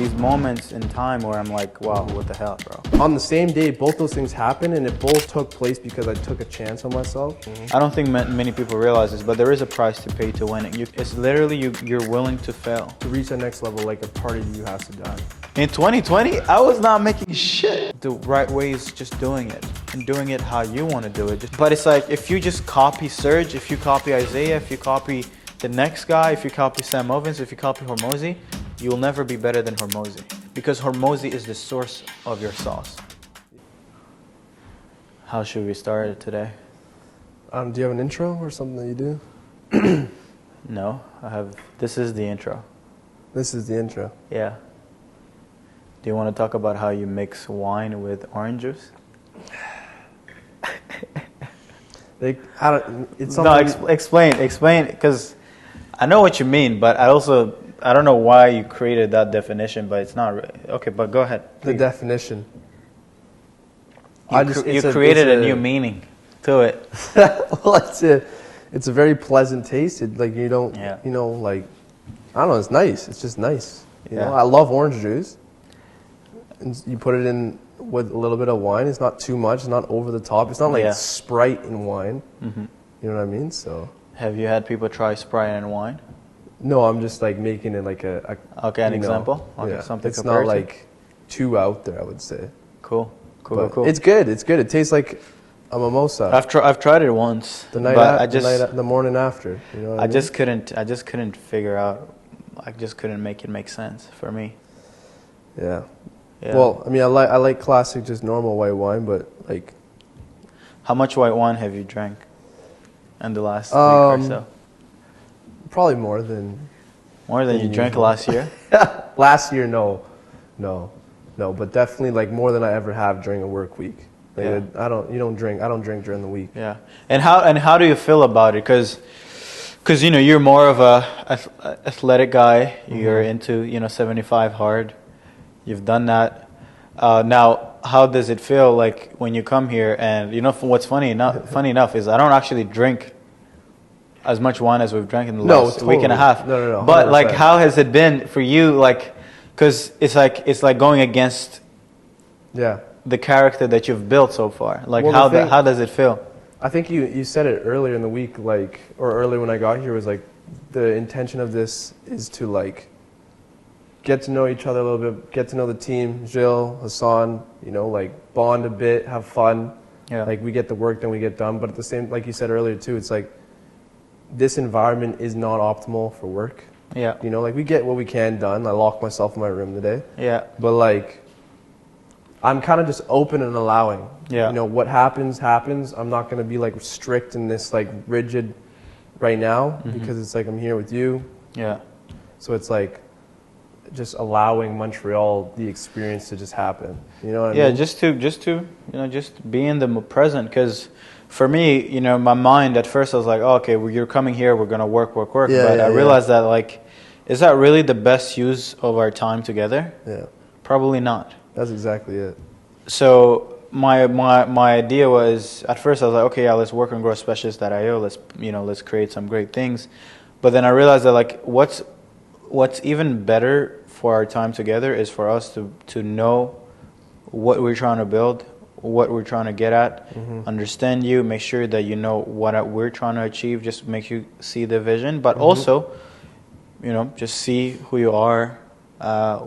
These moments in time where I'm like, wow, what the hell, bro? On the same day, both those things happened, and it both took place because I took a chance on myself. I don't think many people realize this, but there is a price to pay to winning. It's literally you're willing to fail. To reach that next level, like a part of you has to die. In 2020, I was not making shit. The right way is just doing it and doing it how you want to do it. But it's like if you just copy Serge, if you copy Isaiah, if you copy the next guy, if you copy Sam Ovens, if you copy Hormozy, you'll never be better than Hormozy because Hormozy is the source of your sauce. How should we start it today? Do you have an intro or something that you do? No, I have. This is the intro. This is the intro. Yeah. Do you want to talk about how you mix wine with orange juice? Explain, because I know what you mean, but I don't know why you created that definition, but it's not really. Okay, but go ahead. The definition. You created a new meaning to it. Well, it's a very pleasant taste. Like you don't, you know, like, I don't know, it's nice. It's just nice. You know, I love orange juice. And you put it in with a little bit of wine. It's not too much. It's not over the top. It's not like Sprite in wine. Mm-hmm. You know what I mean? So. Have you had people try Sprite and wine? No, I'm just like making it like an example. Okay, something it's not like too out there, I would say. Cool. It's good. It's good. It tastes like a mimosa. I've tried it once. The morning after. You know what I mean? I just couldn't figure out. I just couldn't make it make sense for me. Yeah. Well, I mean, I like classic, just normal white wine, but like. How much white wine have you drank in the last week or so? Probably more than you drank last year. Last year, no, but definitely like more than I ever have during a work week. Like I don't drink during the week. Yeah, and how do you feel about it? Because you know you're more of a athletic guy. Mm-hmm. You're into 75 hard. You've done that. Now, how does it feel like when you come here? And what's funny enough is I don't actually drink as much wine as we've drank in the last week and a half. No. But like, how has it been for you? Like, because it's like going against the character that you've built so far. Like, how does it feel? I think you said it earlier in the week, like, or earlier when I got here, was like the intention of this is to like get to know each other a little bit, get to know the team, Gilles, Hassan, like bond a bit, have fun. Yeah. Like we get the work done, we get done. But at the same, like you said earlier too, it's like this environment is not optimal for work. Yeah. Like we get what we can done. I locked myself in my room today. Yeah. But like, I'm kind of just open and allowing. Yeah. What happens. I'm not going to be like strict in this like rigid right now because it's like I'm here with you. Yeah. So it's like just allowing Montreal the experience to just happen. You know what I mean? Just to be in the present. Because for me, my mind at first I was like, oh, okay, you're coming here, we're gonna work. But I realized that like, is that really the best use of our time together? Yeah. Probably not. That's exactly it. So my idea was, at first I was like, okay, let's work on growth specialist.io. Let's create some great things. But then I realized that like, what's even better for our time together is for us to know what we're trying to build, what we're trying to get at, understand you, make sure that you know what we're trying to achieve, just make you see the vision, but also, just see who you are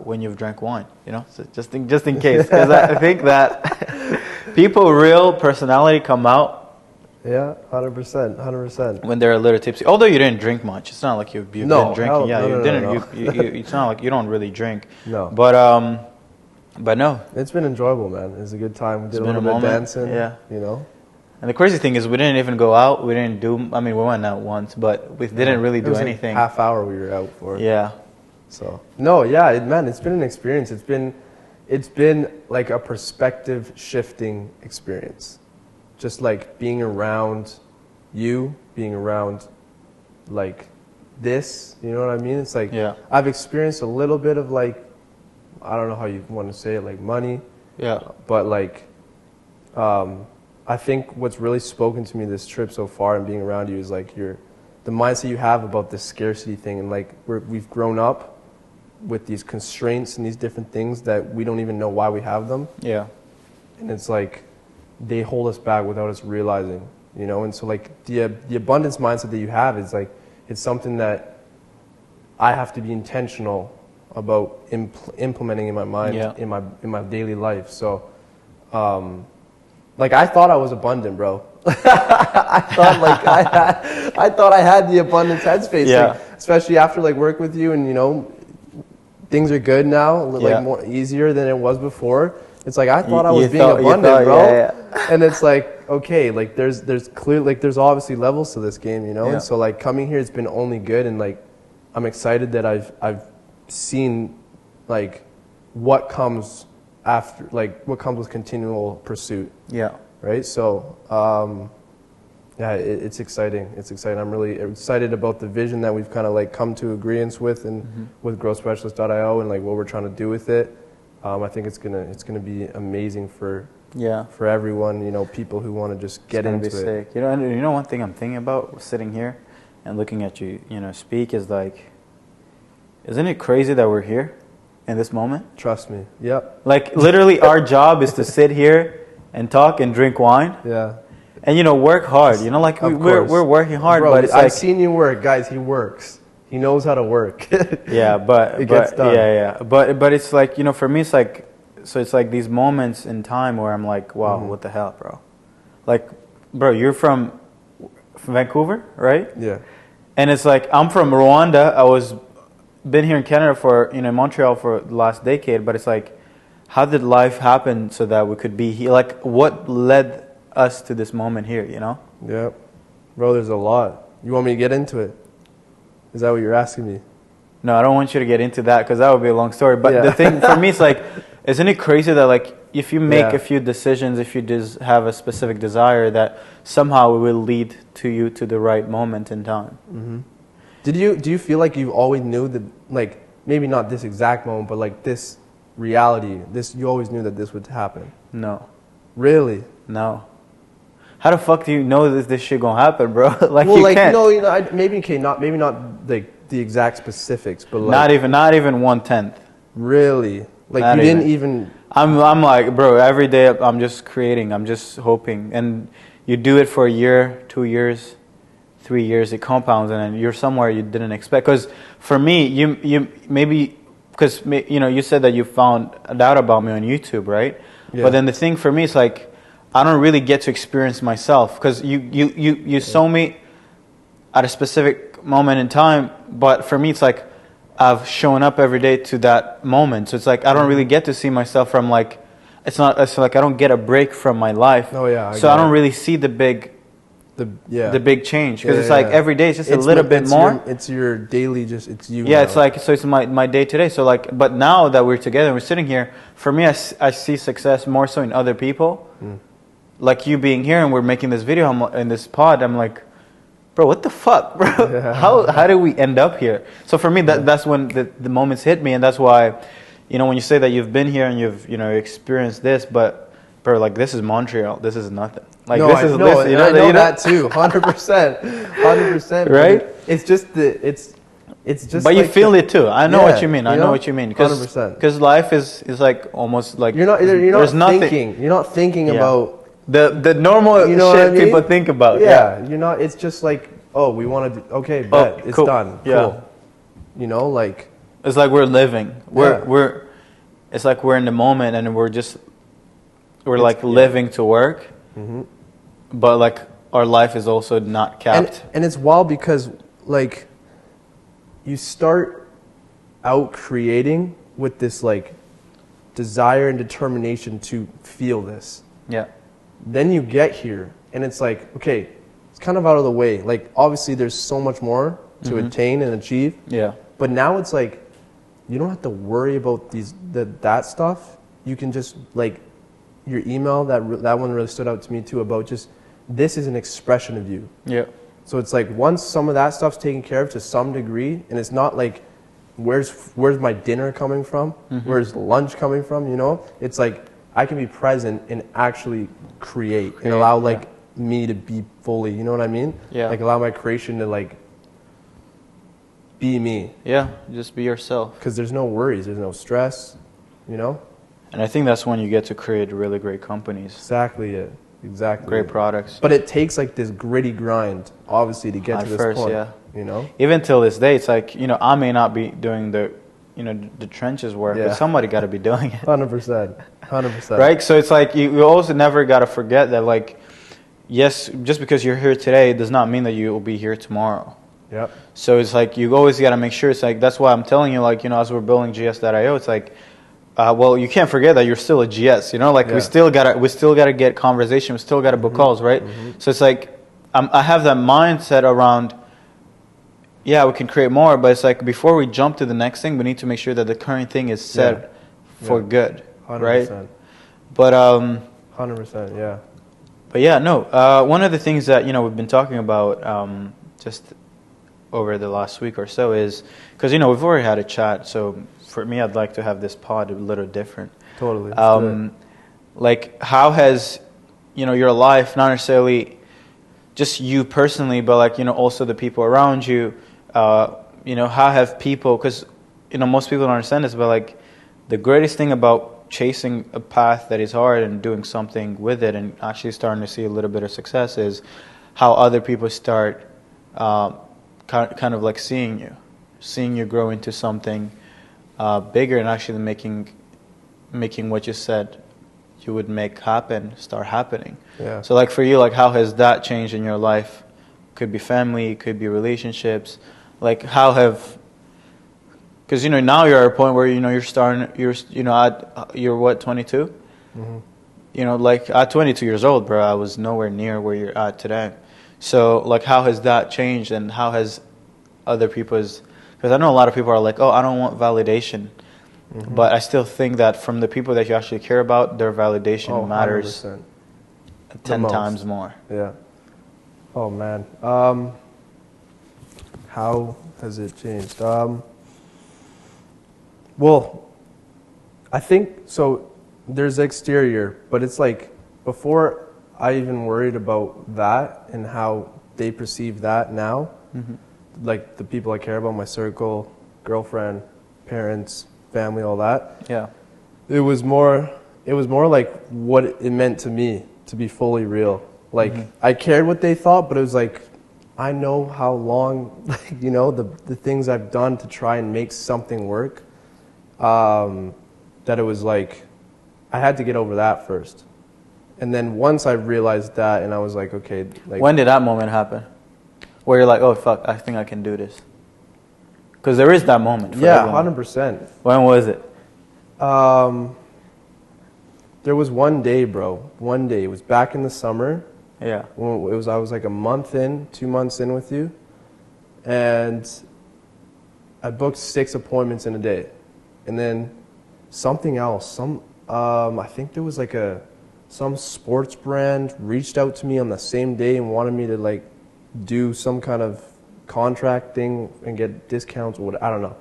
when you've drank wine, so just in case, because I think that real personality come out. Yeah, 100%. When they're a little tipsy, although you didn't drink much, it's not like you've been drinking. No. It's not like you don't really drink. No. But no. It's been enjoyable, man. It's a good time. We did a little bit of dancing. Yeah. And the crazy thing is, we didn't even go out. We didn't do. I mean, we went out once, but we didn't really do anything. Half hour we were out for. Yeah. So it's been an experience. It's been like a perspective shifting experience. Just like being around you, being around like this, you know what I mean? It's like I've experienced a little bit of like, I don't know how you want to say it, like money. Yeah. But like, I think what's really spoken to me this trip so far and being around you is like the mindset you have about this scarcity thing, and like we've grown up with these constraints and these different things that we don't even know why we have them. Yeah. And it's like they hold us back without us realizing, you know. And so like the abundance mindset that you have is like, it's something that I have to be intentional about implementing in my mind, in my daily life. So like I thought I was abundant, bro. I thought like I thought I had the abundance headspace, like, especially after like work with you, and you know, things are good now, like more easier than it was before. It's like I thought I was being abundant, bro. And it's like, okay, like there's clear, like there's obviously levels to this game, you know. And so like coming here, it's been only good, and like I'm excited that I've seen like what comes after, like what comes with continual pursuit. Yeah. Right. So yeah, it's exciting. It's exciting. I'm really excited about the vision that we've kind of like come to agreement with, and with growthspecialist.io, and like what we're trying to do with it. I think it's gonna be amazing for everyone. You know, people who want to just get into it. Sick. You know, and you know one thing I'm thinking about sitting here and looking at you, you know, speak is like, isn't it crazy that we're here in this moment? Trust me. Yep. Like literally, our job is to sit here and talk and drink wine. Yeah. And you know, work hard. You know, like we're working hard. Bro, but it's I've like, seen you work, guys. He works. He knows how to work. Yeah, but it gets done. Yeah. But it's like, you know, for me, it's like, so it's like these moments in time where I'm like, wow, what the hell, bro? Like, bro, you're from Vancouver, right? Yeah. And it's like, I'm from Rwanda. I was been here in Canada for, you know, in Montreal for the last decade. But it's like, how did life happen so that we could be here? Like, what led us to this moment here, you know? Yeah. Bro, there's a lot. You want me to get into it? Is that what you're asking me? No, I don't want you to get into that because that would be a long story. But the thing for me is like, isn't it crazy that like if you make a few decisions, if you just have a specific desire, that somehow it will lead to you to the right moment in time? Mm-hmm. Do you feel like you always knew that, like maybe not this exact moment, but like this reality, you always knew that this would happen? No. Really? No. How the fuck do you know this shit gonna happen, bro? Like, well, you like, can't. No, you know, maybe not like the exact specifics, but like not even 1/10. Really? Like not you didn't even. I'm like, bro, every day I'm just creating, I'm just hoping, and you do it for a year, 2 years, 3 years, it compounds, and then you're somewhere you didn't expect. Because for me, you maybe because you know, you said that you found out about me on YouTube, right? Yeah. But then the thing for me is like, I don't really get to experience myself because you saw me at a specific moment in time, but for me it's like I've shown up every day to that moment, so it's like I don't really get to see myself from like it's like I don't get a break from my life. Oh yeah. So I don't really see the big change because it's like every day it's just a little bit more. It's your daily, it's you. Yeah, now. it's like, so it's my day to day. So like, but now that we're together and we're sitting here, for me, I see success more so in other people. Like you being here and we're making this video in this pod, I'm like, bro, what the fuck, bro? Yeah. How did we end up here? So for me, that's when the moments hit me, and that's why, you know, when you say that you've been here and you've, you know, experienced this, but bro, like this is Montreal, this is nothing. Like no, this is this, you know, I know that too, 100%. Right? It's just it's just. But you feel it too. I know what you mean. I know what you mean. 100%. Because life is like almost like you're not thinking. You're not thinking about the normal shit people think about. Yeah, you're not. It's just like, oh, we want to do. Okay, bet it's done. Cool. Yeah. You know, like it's like we're living. We're. It's like we're in the moment and we're like living to work. Mm-hmm. But like our life is also not capped. And it's wild because like you start out creating with this like desire and determination to feel this. Yeah. Then you get here and it's like, okay, it's kind of out of the way. Like obviously there's so much more to attain and achieve. Yeah. But now it's like you don't have to worry about that stuff. You can just like your email, that one really stood out to me too, about just this is an expression of you. Yeah. So it's like once some of that stuff's taken care of to some degree, and it's not like where's my dinner coming from, where's lunch coming from, you know? It's like I can be present and actually create and allow like me to be fully, you know what I mean? Yeah. Like allow my creation to like be me. Yeah, just be yourself. Because there's no worries, there's no stress, you know? And I think that's when you get to create really great companies. Exactly it. Exactly. Great products. But it takes like this gritty grind, obviously, to get to this first, point. yeah. You know? Even till this day, it's like, you know, I may not be doing the, you know, the trenches work, but somebody got to be doing it. 100%. 100%. Right? So it's like, you also never got to forget that, like, yes, just because you're here today does not mean that you will be here tomorrow. Yep. So it's like, you always got to make sure, it's like, that's why I'm telling you, like, you know, as we're building GS.io, it's like, well, you can't forget that you're still a GS, you know, like we still gotta get conversation, we still gotta book calls, right? So it's like, I have that mindset around, yeah, we can create more, but it's like, before we jump to the next thing, we need to make sure that the current thing is set for good, 100%. right? But 100%, yeah. But yeah, no. One of the things that, you know, we've been talking about just over the last week or so is, because, you know, we've already had a chat, so for me, I'd like to have this pod a little different. Totally. Like, how has, you know, your life, not necessarily just you personally, but like, you know, also the people around you, you know, how have people, because, you know, most people don't understand this, but like, the greatest thing about chasing a path that is hard and doing something with it and actually starting to see a little bit of success is how other people start kind of like seeing you grow into something bigger and actually making what you said you would make happen start happening. Yeah. So like for you, like how has that changed in your life? Could be family, could be relationships. Like how have, because you know now you're at a point where you know you're what, 22? Mm-hmm. You know, like at 22 years old, bro, I was nowhere near where you're at today. So like how has that changed and how has other people's, because I know a lot of people are like, oh, I don't want validation. Mm-hmm. But I still think that from the people that you actually care about, their validation matters 100%. 10 times more. Yeah. Oh, man. How has it changed? Well, I think, so there's exterior, but it's like before I even worried about that and how they perceive that now, like the people I care about, my circle, girlfriend, parents, family, all that. Yeah. It was more like what it meant to me to be fully real. Like I cared what they thought, but it was like I know how long, like, you know, the things I've done to try and make something work. That it was like I had to get over that first. And then once I realized that, and I was like, okay. Like, when did that moment happen? Where you're like, oh, fuck, I think I can do this. Because there is that moment. For everyone. 100%. When was it? There was one day, bro. One day. It was back in the summer. Yeah. I was like a month in, 2 months in with you. And I booked 6 appointments in a day. And then something else. I think there was like some sports brand reached out to me on the same day and wanted me to like do some kind of contract thing and get discounts or what, I don't know.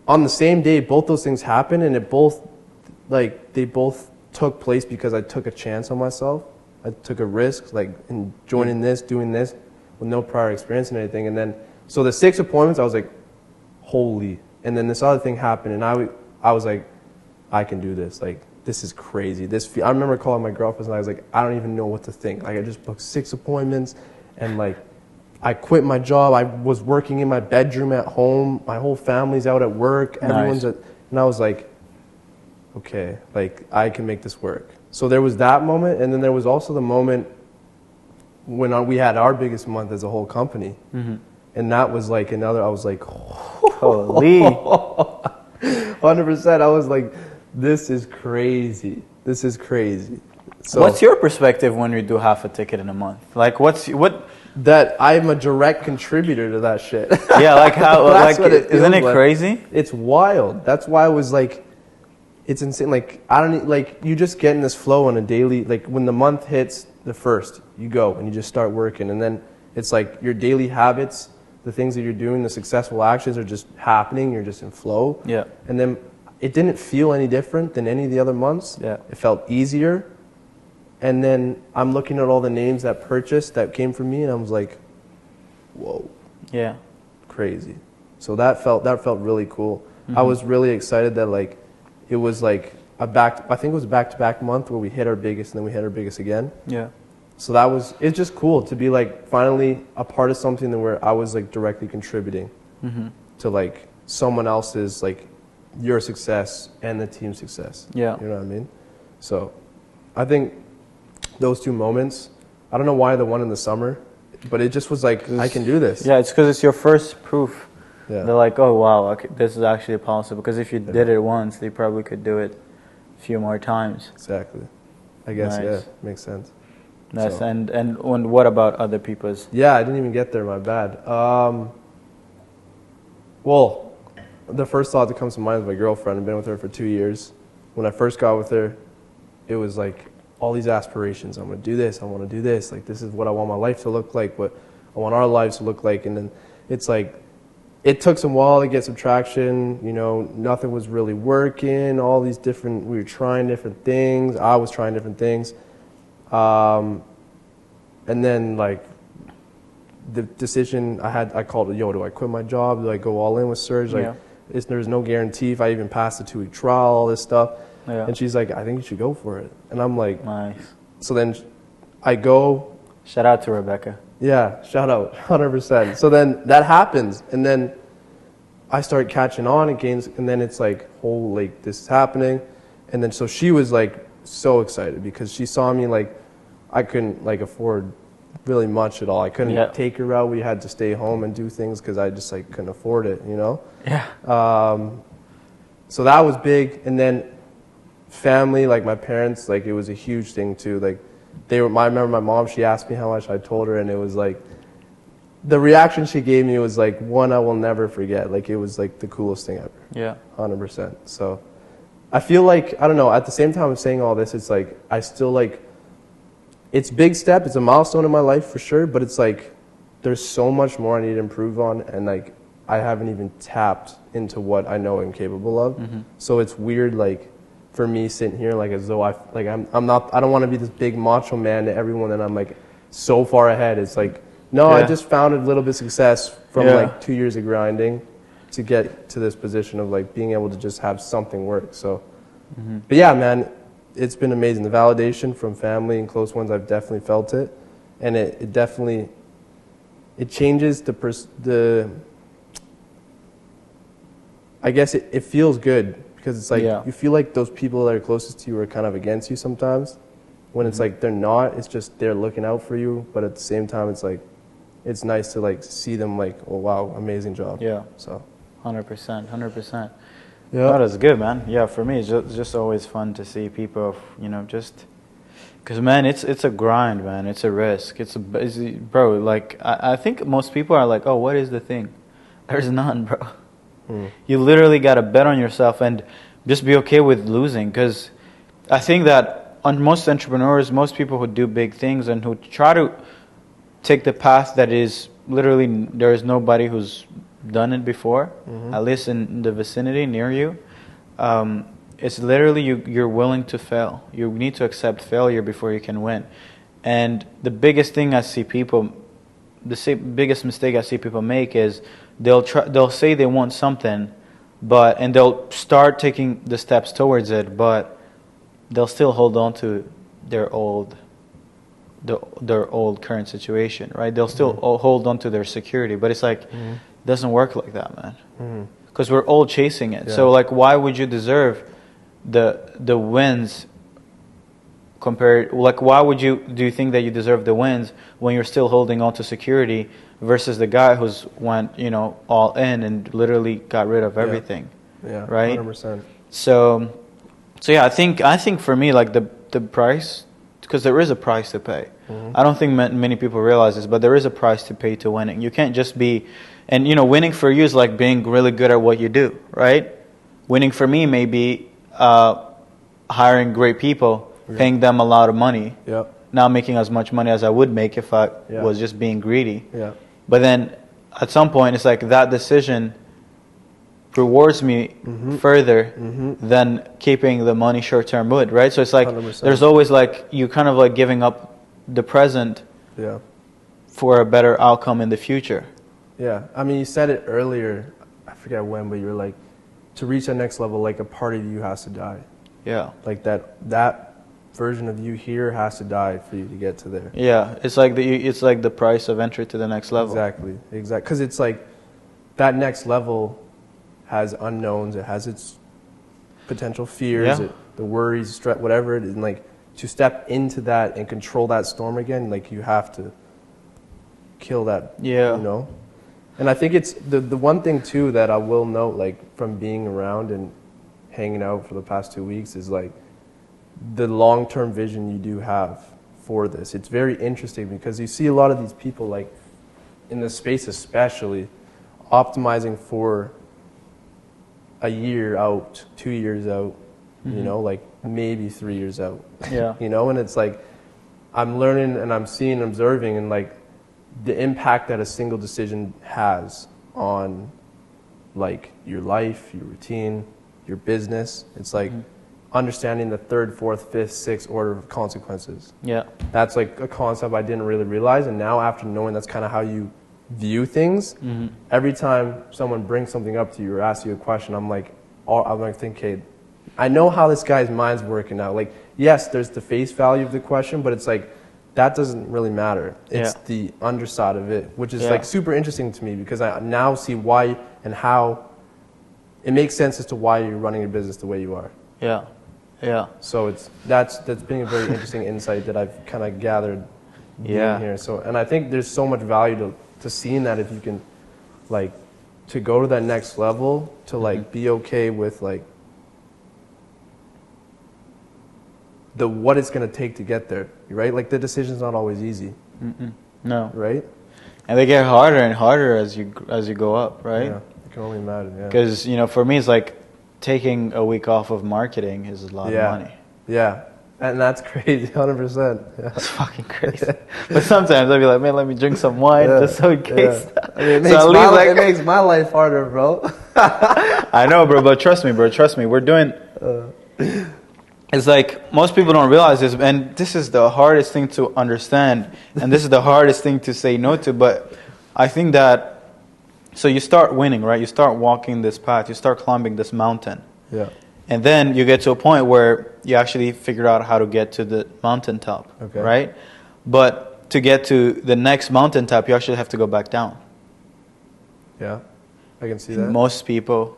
On the same day, both those things happened, and they both took place because I took a chance on myself. I took a risk, like in joining this, doing this, with no prior experience and anything. And then, so the 6 appointments, I was like, holy. And then this other thing happened, and I was like, I can do this. Like, this is crazy. I remember calling my girlfriend, and I was like, I don't even know what to think. Like, I just booked 6 appointments, and like, I quit my job. I was working in my bedroom at home. My whole family's out at work. Everyone's at, and I was like, okay, like I can make this work. So there was that moment, and then there was also the moment when we had our biggest month as a whole company, and that was like another. I was like, holy, 100%. I was like, this is crazy. This is crazy. So what's your perspective when you do half a ticket in a month? Like, what? That I'm a direct contributor to that shit. Yeah, like how? That's like, isn't it like. crazy? It's wild. That's why I was like, it's insane. Like I don't like you just get in this flow on a daily. Like when the month hits the first, you go and you just start working, and then it's like your daily habits, the things that you're doing, the successful actions are just happening. You're just in flow. Yeah. And then it didn't feel any different than any of the other months. Yeah. It felt easier. And then I'm looking at all the names that purchased that came from me, and I was like, whoa. Yeah. crazy. So that felt really cool. I was really excited that like it was like I think it was back-to-back month where we hit our biggest and then we hit our biggest again. Yeah. So it's just cool to be like finally a part of something that where I was like directly contributing to like someone else's like your success and the team's success. Yeah. You know what I mean? So I think those two moments, I don't know why the one in the summer, but it just was like, I can do this. Yeah, it's because it's your first proof. Yeah. They're like, oh, wow, okay, this is actually possible. Because if you did it once, they probably could do it a few more times. Exactly. I guess, Nice. yeah, makes sense. Nice. So- And what about other people's? Yeah, I didn't even get there, my bad. Well, the first thought that comes to mind is my girlfriend. I've been with her for 2 years. When I first got with her, it was like all these aspirations. I'm going to do this. I want to do this. Like, this is what I want my life to look like, what I want our lives to look like. And then it's like, it took some while to get some traction. You know, nothing was really working. All these different, we were trying different things. I was trying different things. And then like the decision I called it, yo, do I quit my job? Do I go all in with Serge? Like, there's no guarantee if I even pass the 2-week trial, all this stuff. Yeah. And she's like, I think you should go for it. And I'm like, Nice. so then I go. Shout out to Rebecca. Yeah, shout out, 100%. So then that happens, and then I start catching on again, and then it's like, oh, like this is happening. And then so she was like so excited because she saw me like I couldn't like afford really much at all. I couldn't take her out. We had to stay home and do things because I just like couldn't afford it, you know? Yeah. So that was big. And then family, like my parents, like it was a huge thing too. Like I remember my mom, she asked me how much I told her, and it was like, the reaction she gave me was like one I will never forget. Like it was like the coolest thing ever. Yeah. 100%. So I feel like, I don't know, at the same time I'm saying all this, it's like, I still like, it's a big step, it's a milestone in my life for sure, but it's like, there's so much more I need to improve on, and like, I haven't even tapped into what I know I'm capable of. So it's weird, like, for me sitting here, like, as though I don't want to be this big macho man to everyone, and I'm like, so far ahead. It's like, no, I just found a little bit of success from like 2 years of grinding to get to this position of like being able to just have something work. So, but yeah, man, it's been amazing. The validation from family and close ones, I've definitely felt it, and it definitely, it changes I guess it feels good because it's like you feel like those people that are closest to you are kind of against you sometimes. When it's like they're not, it's just they're looking out for you, but at the same time, it's like, it's nice to like see them like, oh wow, amazing job. Yeah. So 100%. yeah, That is good, man. Yeah, for me, it's just always fun to see people, you know, just because, man, it's a grind, man. It's a risk. Bro. Like I think most people are like, oh, what is the thing? There's none, bro. You literally got to bet on yourself and just be okay with losing. Because I think that on most entrepreneurs, most people who do big things and who try to take the path that is literally, there is nobody who's done it before, at least in the vicinity near you. It's literally you're willing to fail. You need to accept failure before you can win. And the biggest thing I see people, biggest mistake I see people make is they'll say they want something, and they'll start taking the steps towards it, but they'll still hold on to their old current situation, right? They'll still hold on to their security, but it's like, it doesn't work like that, man. Because we're all chasing it. So like, why would you deserve the wins compared? Like, do you think that you deserve the wins when you're still holding on to security versus the guy who's went, you know, all in and literally got rid of everything? Yeah, right. 100%. So yeah, I think for me, like the price, because there is a price to pay. I don't think many people realize this, but there is a price to pay to winning. You can't just be, and you know, winning for you is like being really good at what you do, right? Winning for me may be hiring great people, paying them a lot of money, not making as much money as I would make if I was just being greedy. But then at some point, it's like that decision rewards me further than keeping the money short-term would, right? So it's like 100%. There's always like, you kind of like giving up the present for a better outcome in the future. Yeah. I mean, you said it earlier. I forget when, but you were like, to reach that next level, like a part of you has to die. Yeah. Like that version of you here has to die for you to get to there. Yeah. It's like the price of entry to the next level. Exactly. Because it's like that next level has unknowns. It has its potential fears, the worries, stress, whatever it is. And like to step into that and control that storm again, like you have to kill that. Yeah. You know. And I think it's the one thing too that I will note, like from being around and hanging out for the past 2 weeks, is like the long-term vision you do have for this. It's very interesting because you see a lot of these people, like in this space especially, optimizing for a year out, 2 years out, you know, like maybe 3 years out. Yeah. You know, and it's like I'm learning and I'm seeing, observing, and like the impact that a single decision has on like your life, your routine, your business. It's like understanding the third, fourth, fifth, sixth order of consequences. Yeah. That's like a concept I didn't really realize, and now after knowing that's kind of how you view things, every time someone brings something up to you or asks you a question, I'm like thinking, I know how this guy's mind's working now. Like, yes, there's the face value of the question, but it's like that doesn't really matter. It's the underside of it, which is like super interesting to me because I now see why and how it makes sense as to why you're running your business the way you are. Yeah. Yeah. So that's been a very interesting insight that I've kind of gathered being here. So, and I think there's so much value to seeing that if you can, like, to go to that next level, to like be okay with like what it's going to take to get there, right? Like the decision's not always easy. No. Right? And they get harder and harder as you go up, right? Yeah, it can only imagine, yeah. Because, you know, for me, it's like taking a week off of marketing is a lot of money. Yeah. And that's crazy, 100%. Yeah. It's fucking crazy. But sometimes I'll be like, man, let me drink some wine just so in case. I mean, it makes my life harder, bro. I know, bro, but trust me, we're doing... It's like most people don't realize this, and this is the hardest thing to understand, and this is the hardest thing to say no to, but I think that, so you start winning, right? You start walking this path, you start climbing this mountain. Yeah. And then you get to a point where you actually figure out how to get to the mountaintop, right? But to get to the next mountaintop, you actually have to go back down. Yeah, I can see that. Most people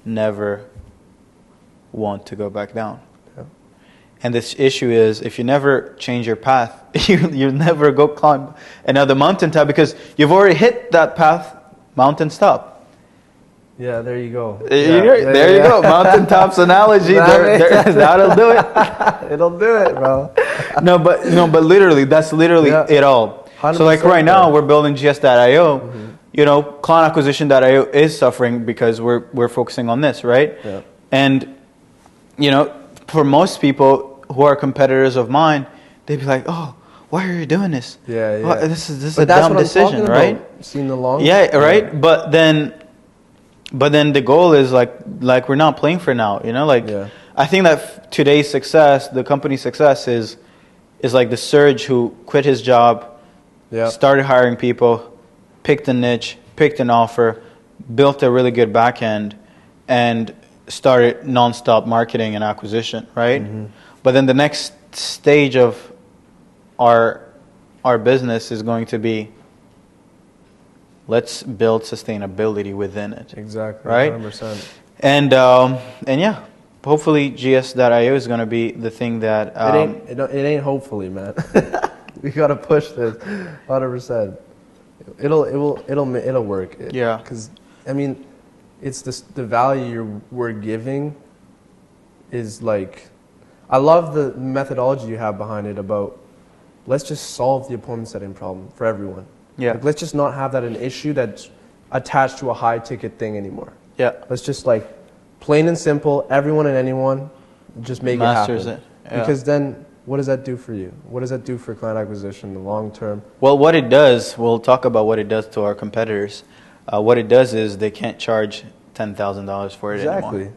never want to go back down. And this issue is, if you never change your path, you never go climb another mountaintop because you've already hit that path, mountain stop. Yeah, there you go. There you go. Mountaintops analogy. That'll do it. It'll do it, bro. No, but literally, that's literally it all. So like right now, we're building GS.io. You know, client acquisition.io is suffering because we're focusing on this, right? Yeah. And, you know, for most people who are competitors of mine, they'd be like, "Oh, why are you doing this? Yeah, yeah. Well, this is a dumb decision, right?" Seeing the long. Yeah, right. But then the goal is like we're not playing for now, you know. Like I think that today's success, the company's success, is like the Serge who quit his job, started hiring people, picked a niche, picked an offer, built a really good back end, and started nonstop marketing and acquisition, right? But then the next stage of our business is going to be, let's build sustainability within it. Exactly. Right? 100%. And yeah, hopefully GS.io is going to be the thing that it ain't hopefully, man. We got to push this 100%. It'll work. Cuz I mean, it's the value we're giving is like, I love the methodology you have behind it about let's just solve the appointment setting problem for everyone. Yeah. Like, let's just not have that an issue that's attached to a high ticket thing anymore. Yeah. Let's just like plain and simple, everyone and anyone, just make Masters it happen. Yeah. Because then what does that do for you? What does that do for client acquisition in the long term? Well, what it does, we'll talk about what it does to our competitors. What it does is they can't charge $10,000 for it anymore.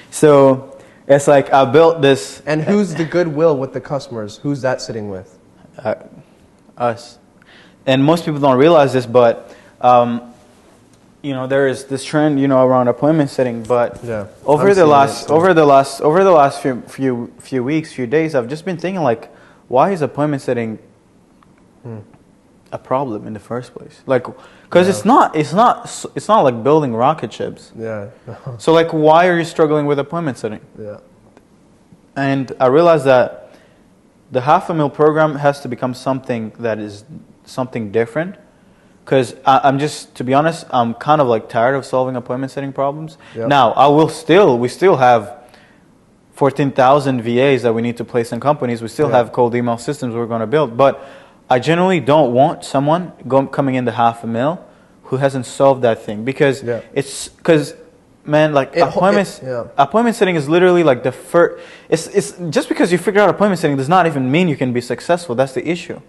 So it's like I built this. And who's the goodwill with the customers? Who's that sitting with? Us. And most people don't realize this, but there is this trend, around appointment setting, but Yeah. over I'm the seeing last it, so- over the last few weeks, few days, I've just been thinking like, why is appointment setting a problem in the first place? Like, because it's not like building rocket ships. Yeah. So like, why are you struggling with appointment setting? Yeah. And I realized that the $500,000 program has to become something that is something different. Because I'm just, to be honest, I'm kind of like tired of solving appointment setting problems. Yep. Now, we still have 14,000 VAs that we need to place in companies. We still have cold email systems we're going to build. But I generally don't want someone coming into $500,000 who hasn't solved that thing. Because man, like appointment setting is literally like the first. It's just because you figure out appointment setting does not even mean you can be successful. That's the issue,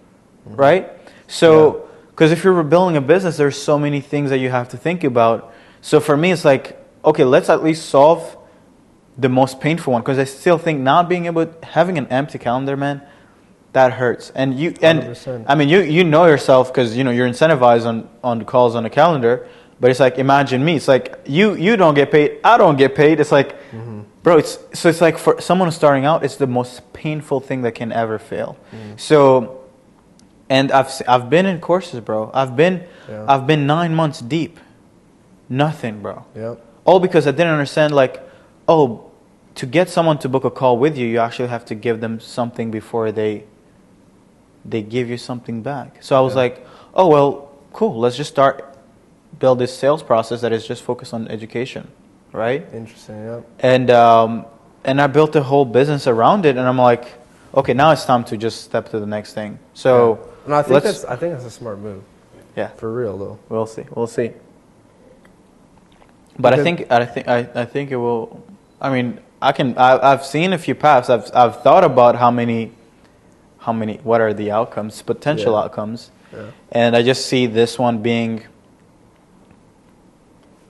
right? So. Because if you're building a business, there's so many things that you have to think about. So for me, it's like, okay, let's at least solve the most painful one. Because I still think not being able, having an empty calendar, man, that hurts. And 100%. I mean, you know yourself because you're incentivized on calls on a calendar. But it's like, imagine me. It's like you don't get paid, I don't get paid. It's like, bro, it's like for someone who's starting out, it's the most painful thing that can ever fail. So. And I've been in courses, bro. I've been 9 months deep. Nothing, bro. Yep. All because I didn't understand, like, to get someone to book a call with you, you actually have to give them something before they give you something back. So I was like, oh, well, cool. Let's just build this sales process that is just focused on education, right? Interesting, yeah. And I built a whole business around it, and I'm like, okay, now it's time to just step to the next thing. So... Yeah. No, I think that's a smart move. Yeah, for real though. We'll see. But I think it will. I mean, I've seen a few paths. I've thought about what are the outcomes, potential outcomes, and I just see this one being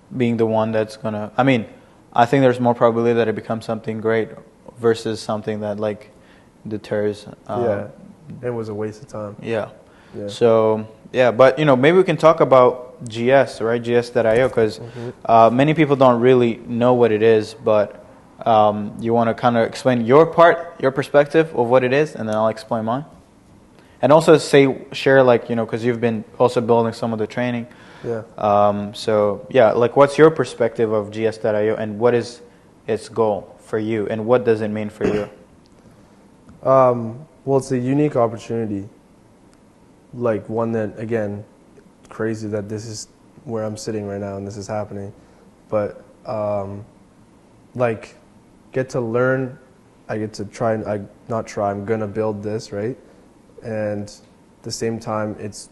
the one that's gonna. I mean, I think there's more probability that it becomes something great versus something that like deters. It was a waste of time. Yeah. So, but, maybe we can talk about GS, right? GS.io, because many people don't really know what it is, but you want to kind of explain your perspective of what it is, and then I'll explain mine. And also share, like, because you've been also building some of the training. Yeah. Like, what's your perspective of GS.io, and what is its goal for you, and what does it mean for you? Well, it's a unique opportunity, like one that, again, crazy that this is where I'm sitting right now and this is happening, but like get to learn, I get to try, I'm going to build this, right? And at the same time, it's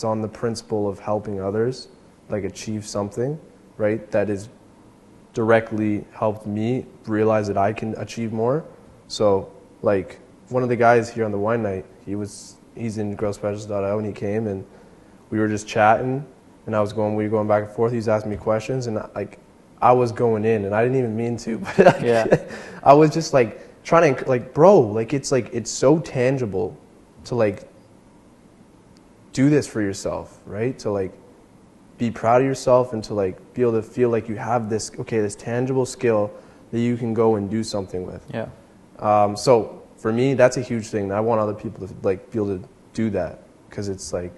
on the principle of helping others, like achieve something, right? That is directly helped me realize that I can achieve more. So like, one of the guys here on the wine night, he's in growthspecialist.io, and he came and we were just chatting, and we were going back and forth. He was asking me questions, and I was going in, and I didn't even mean to, but I was just like trying to, like, bro, like it's so tangible to like do this for yourself, right? To like be proud of yourself and to like be able to feel like you have this tangible skill that you can go and do something with. Yeah. So for me, that's a huge thing. I want other people to like be able to do that, because it's like,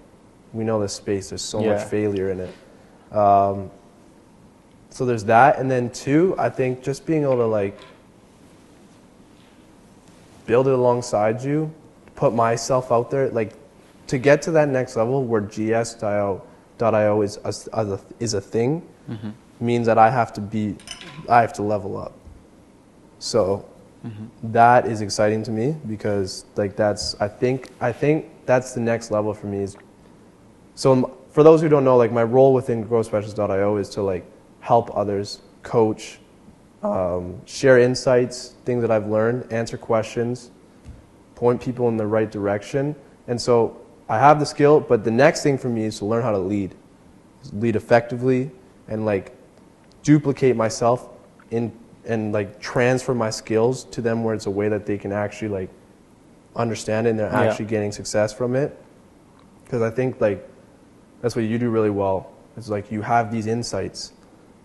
we know this space, there's so much failure in it. So there's that, and then two, I think just being able to like build it alongside you, put myself out there, like to get to that next level where GS.io is a thing, means that I have to level up. So that is exciting to me, because like I think that's the next level for me. So for those who don't know, like my role within growthspecialist.io is to like help others, coach, share insights, things that I've learned, answer questions, point people in the right direction. And so I have the skill, but the next thing for me is to learn how to lead effectively, and like duplicate myself and like transfer my skills to them, where it's a way that they can actually like understand it and they're actually getting success from it. Because I think like that's what you do really well, It's like you have these insights,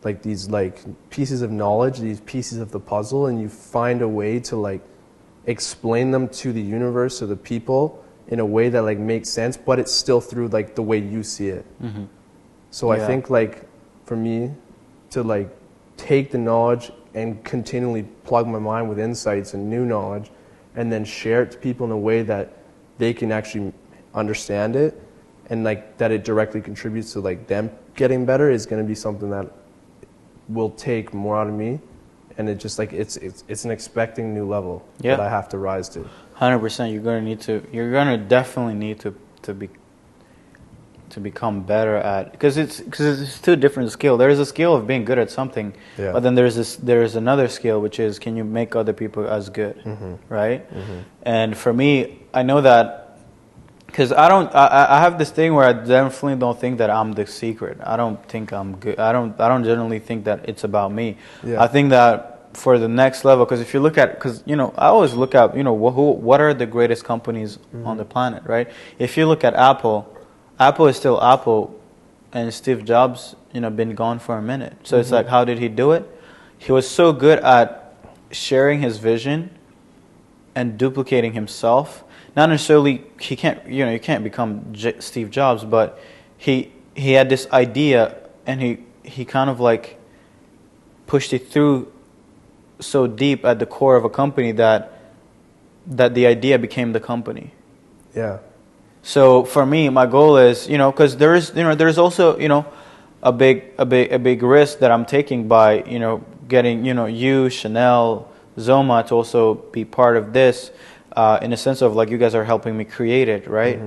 like these like pieces of knowledge, these pieces of the puzzle, and you find a way to like explain them to the universe or the people in a way that like makes sense, but it's still through like the way you see it. So I think like for me to like take the knowledge and continually plug my mind with insights and new knowledge and then share it to people in a way that they can actually understand it and like that it directly contributes to like them getting better is going to be something that will take more out of me. And it just like it's an expecting new level that I have to rise to. 100%. You're gonna definitely need to become better at, because it's two different skills. There is a skill of being good at something, but then there's another skill, which is, can you make other people as good, right? And for me, I know that because I have this thing where I definitely don't think that I'm the secret. I don't think I'm good. I don't generally think that it's about me. I think that for the next level, because if you look at, because I always look at what are the greatest companies on the planet, right? If you look at Apple is still Apple, and Steve Jobs been gone for a minute. So it's like, how did he do it? He was so good at sharing his vision and duplicating himself. Not necessarily you can't become Steve Jobs, but he had this idea, and he kind of like pushed it through so deep at the core of a company that the idea became the company. Yeah. So for me, my goal is, because there's also, a big risk that I'm taking by, getting, you, Chanel, Zoma to also be part of this, in a sense of like, you guys are helping me create it, right?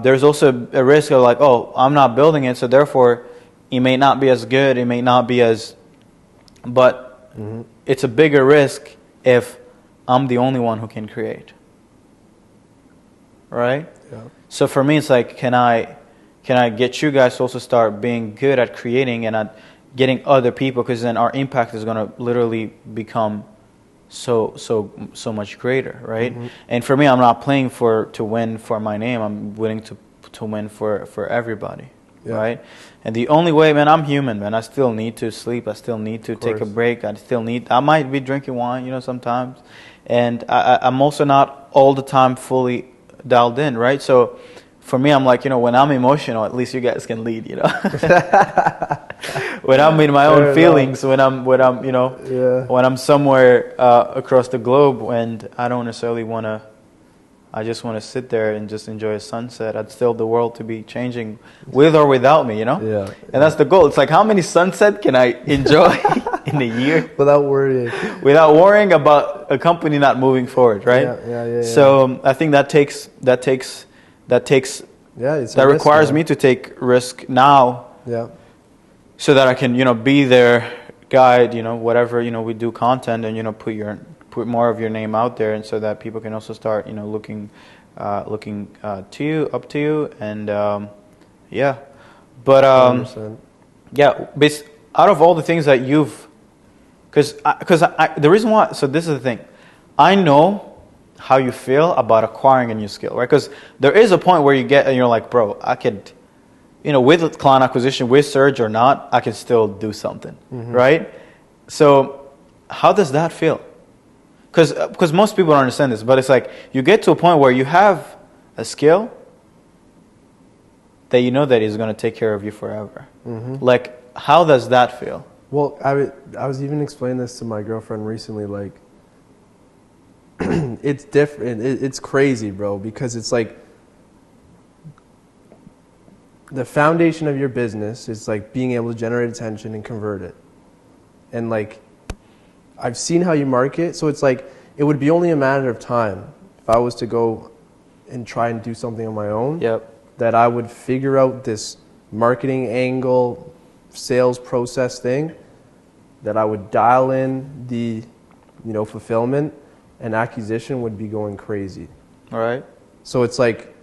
There's also a risk of like, oh, I'm not building it, so therefore it may not be as good, it may not be as, but it's a bigger risk if I'm the only one who can create, right? Yeah. So for me, it's like, can I get you guys to also start being good at creating and at getting other people, because then our impact is going to literally become so much greater, right? And for me, I'm not playing to win for my name. I'm willing to win for everybody, right? And the only way, man, I'm human, man. I still need to sleep. I still need to take a break. I might be drinking wine, sometimes. And I'm also not all the time fully dialed in, right? So for me, I'm like, when I'm emotional, at least you guys can lead, when I'm in my own feelings, when I'm somewhere across the globe, and I don't necessarily I just want to sit there and just enjoy a sunset. I'd still the world to be changing with or without me, And that's the goal. It's like, how many sunsets can I enjoy in a year without worrying about a company not moving forward, right? So I think that requires me to take risk now, so that I can be their guide, whatever we do content, and put more of your name out there, and so that people can also start looking up to you, and but out of all the things that you've, because the reason why, so this is the thing, I know how you feel about acquiring a new skill, right? Because there is a point where you get and you're like, bro, I could, with client acquisition, with Serge or not, I can still do something, right? So how does that feel? Because most people don't understand this, but it's like you get to a point where you have a skill that that is going to take care of you forever. Like, how does that feel? Well, I was even explaining this to my girlfriend recently, like, it's different. It's crazy, bro, because it's like the foundation of your business is like being able to generate attention and convert it. And like, I've seen how you market, so it's like it would be only a matter of time if I was to go and try and do something on my own, that I would figure out this marketing angle, sales process thing, that I would dial in the fulfillment, and acquisition would be going crazy. All right. So it's like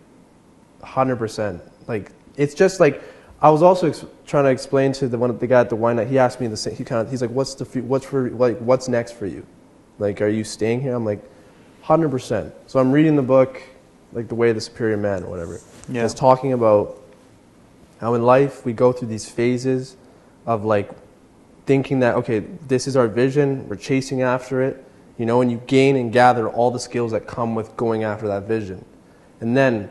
100%. Like, it's just like, I was also trying to explain to the guy at the wine night. He asked me the same. He's like, what's next for you? Like, are you staying here? I'm like, 100%. So I'm reading the book, like The Way of the Superior Man or whatever. It's talking about how in life we go through these phases of like thinking that, okay, this is our vision, we're chasing after it, you know, and you gain and gather all the skills that come with going after that vision. And then,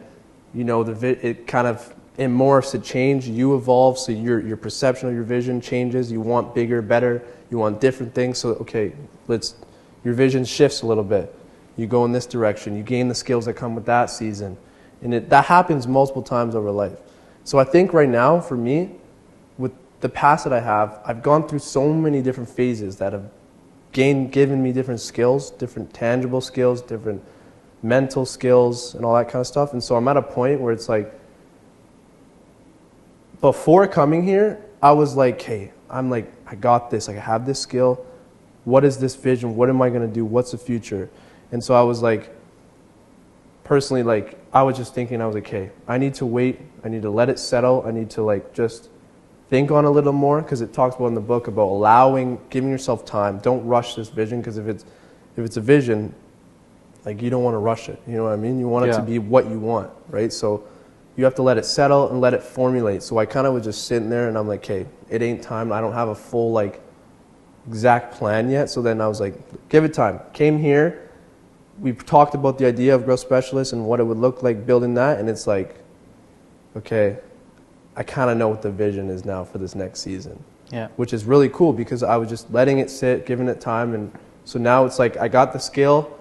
you know, it kind of, it morphs, it changes, you evolve, so your perception of your vision changes, you want bigger, better, you want different things, so okay, your vision shifts a little bit. You go in this direction, you gain the skills that come with that season. And that happens multiple times over life. So I think right now, for me, with the past that I have, I've gone through so many different phases that have given me different skills, different tangible skills, different mental skills, and all that kind of stuff. And so I'm at a point where it's like, before coming here, I was like, hey, I got this, I have this skill. What is this vision? What am I going to do? What's the future? And so I was like, personally, like, I was just thinking, I was like, hey, I need to wait. I need to let it settle. I need to like just think on a little more, because it talks about in the book about giving yourself time. Don't rush this vision, because if it's a vision, like, you don't want to rush it. You know what I mean? You want it to be what you want, right? So you have to let it settle and let it formulate. So I kind of was just sitting there and I'm like, hey, it ain't time. I don't have a full like exact plan yet. So then I was like, give it time. Came here. We talked about the idea of growth specialist and what it would look like building that. And it's like, okay, I kind of know what the vision is now for this next season. Yeah. Which is really cool, because I was just letting it sit, giving it time. And so now it's like I got the skill.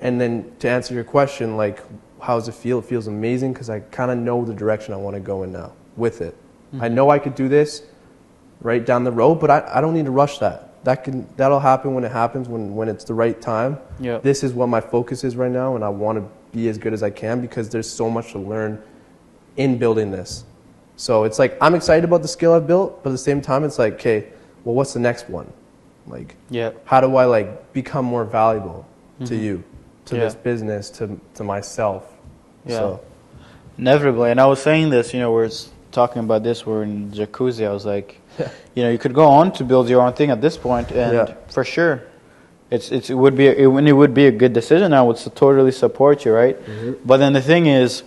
And then to answer your question, like, how does it feel? It feels amazing, because I kind of know the direction I want to go in now with it. Mm-hmm. I know I could do this right down the road, but I don't need to rush that. That'll happen when it happens, when it's the right time. Yep. This is what my focus is right now, and I want to be as good as I can, because there's so much to learn in building this. So it's like, I'm excited about the skill I've built, but at the same time, it's like, okay, well, what's the next one? Like, how do I like become more valuable to you, to this business, to myself? Yeah. So. Inevitably. And I was saying this, you know, we're talking about this, we're in jacuzzi. I was like, you know, you could go on to build your own thing at this point, and for sure, it would be a good decision. I would totally support you, right? Mm-hmm. But then the thing is,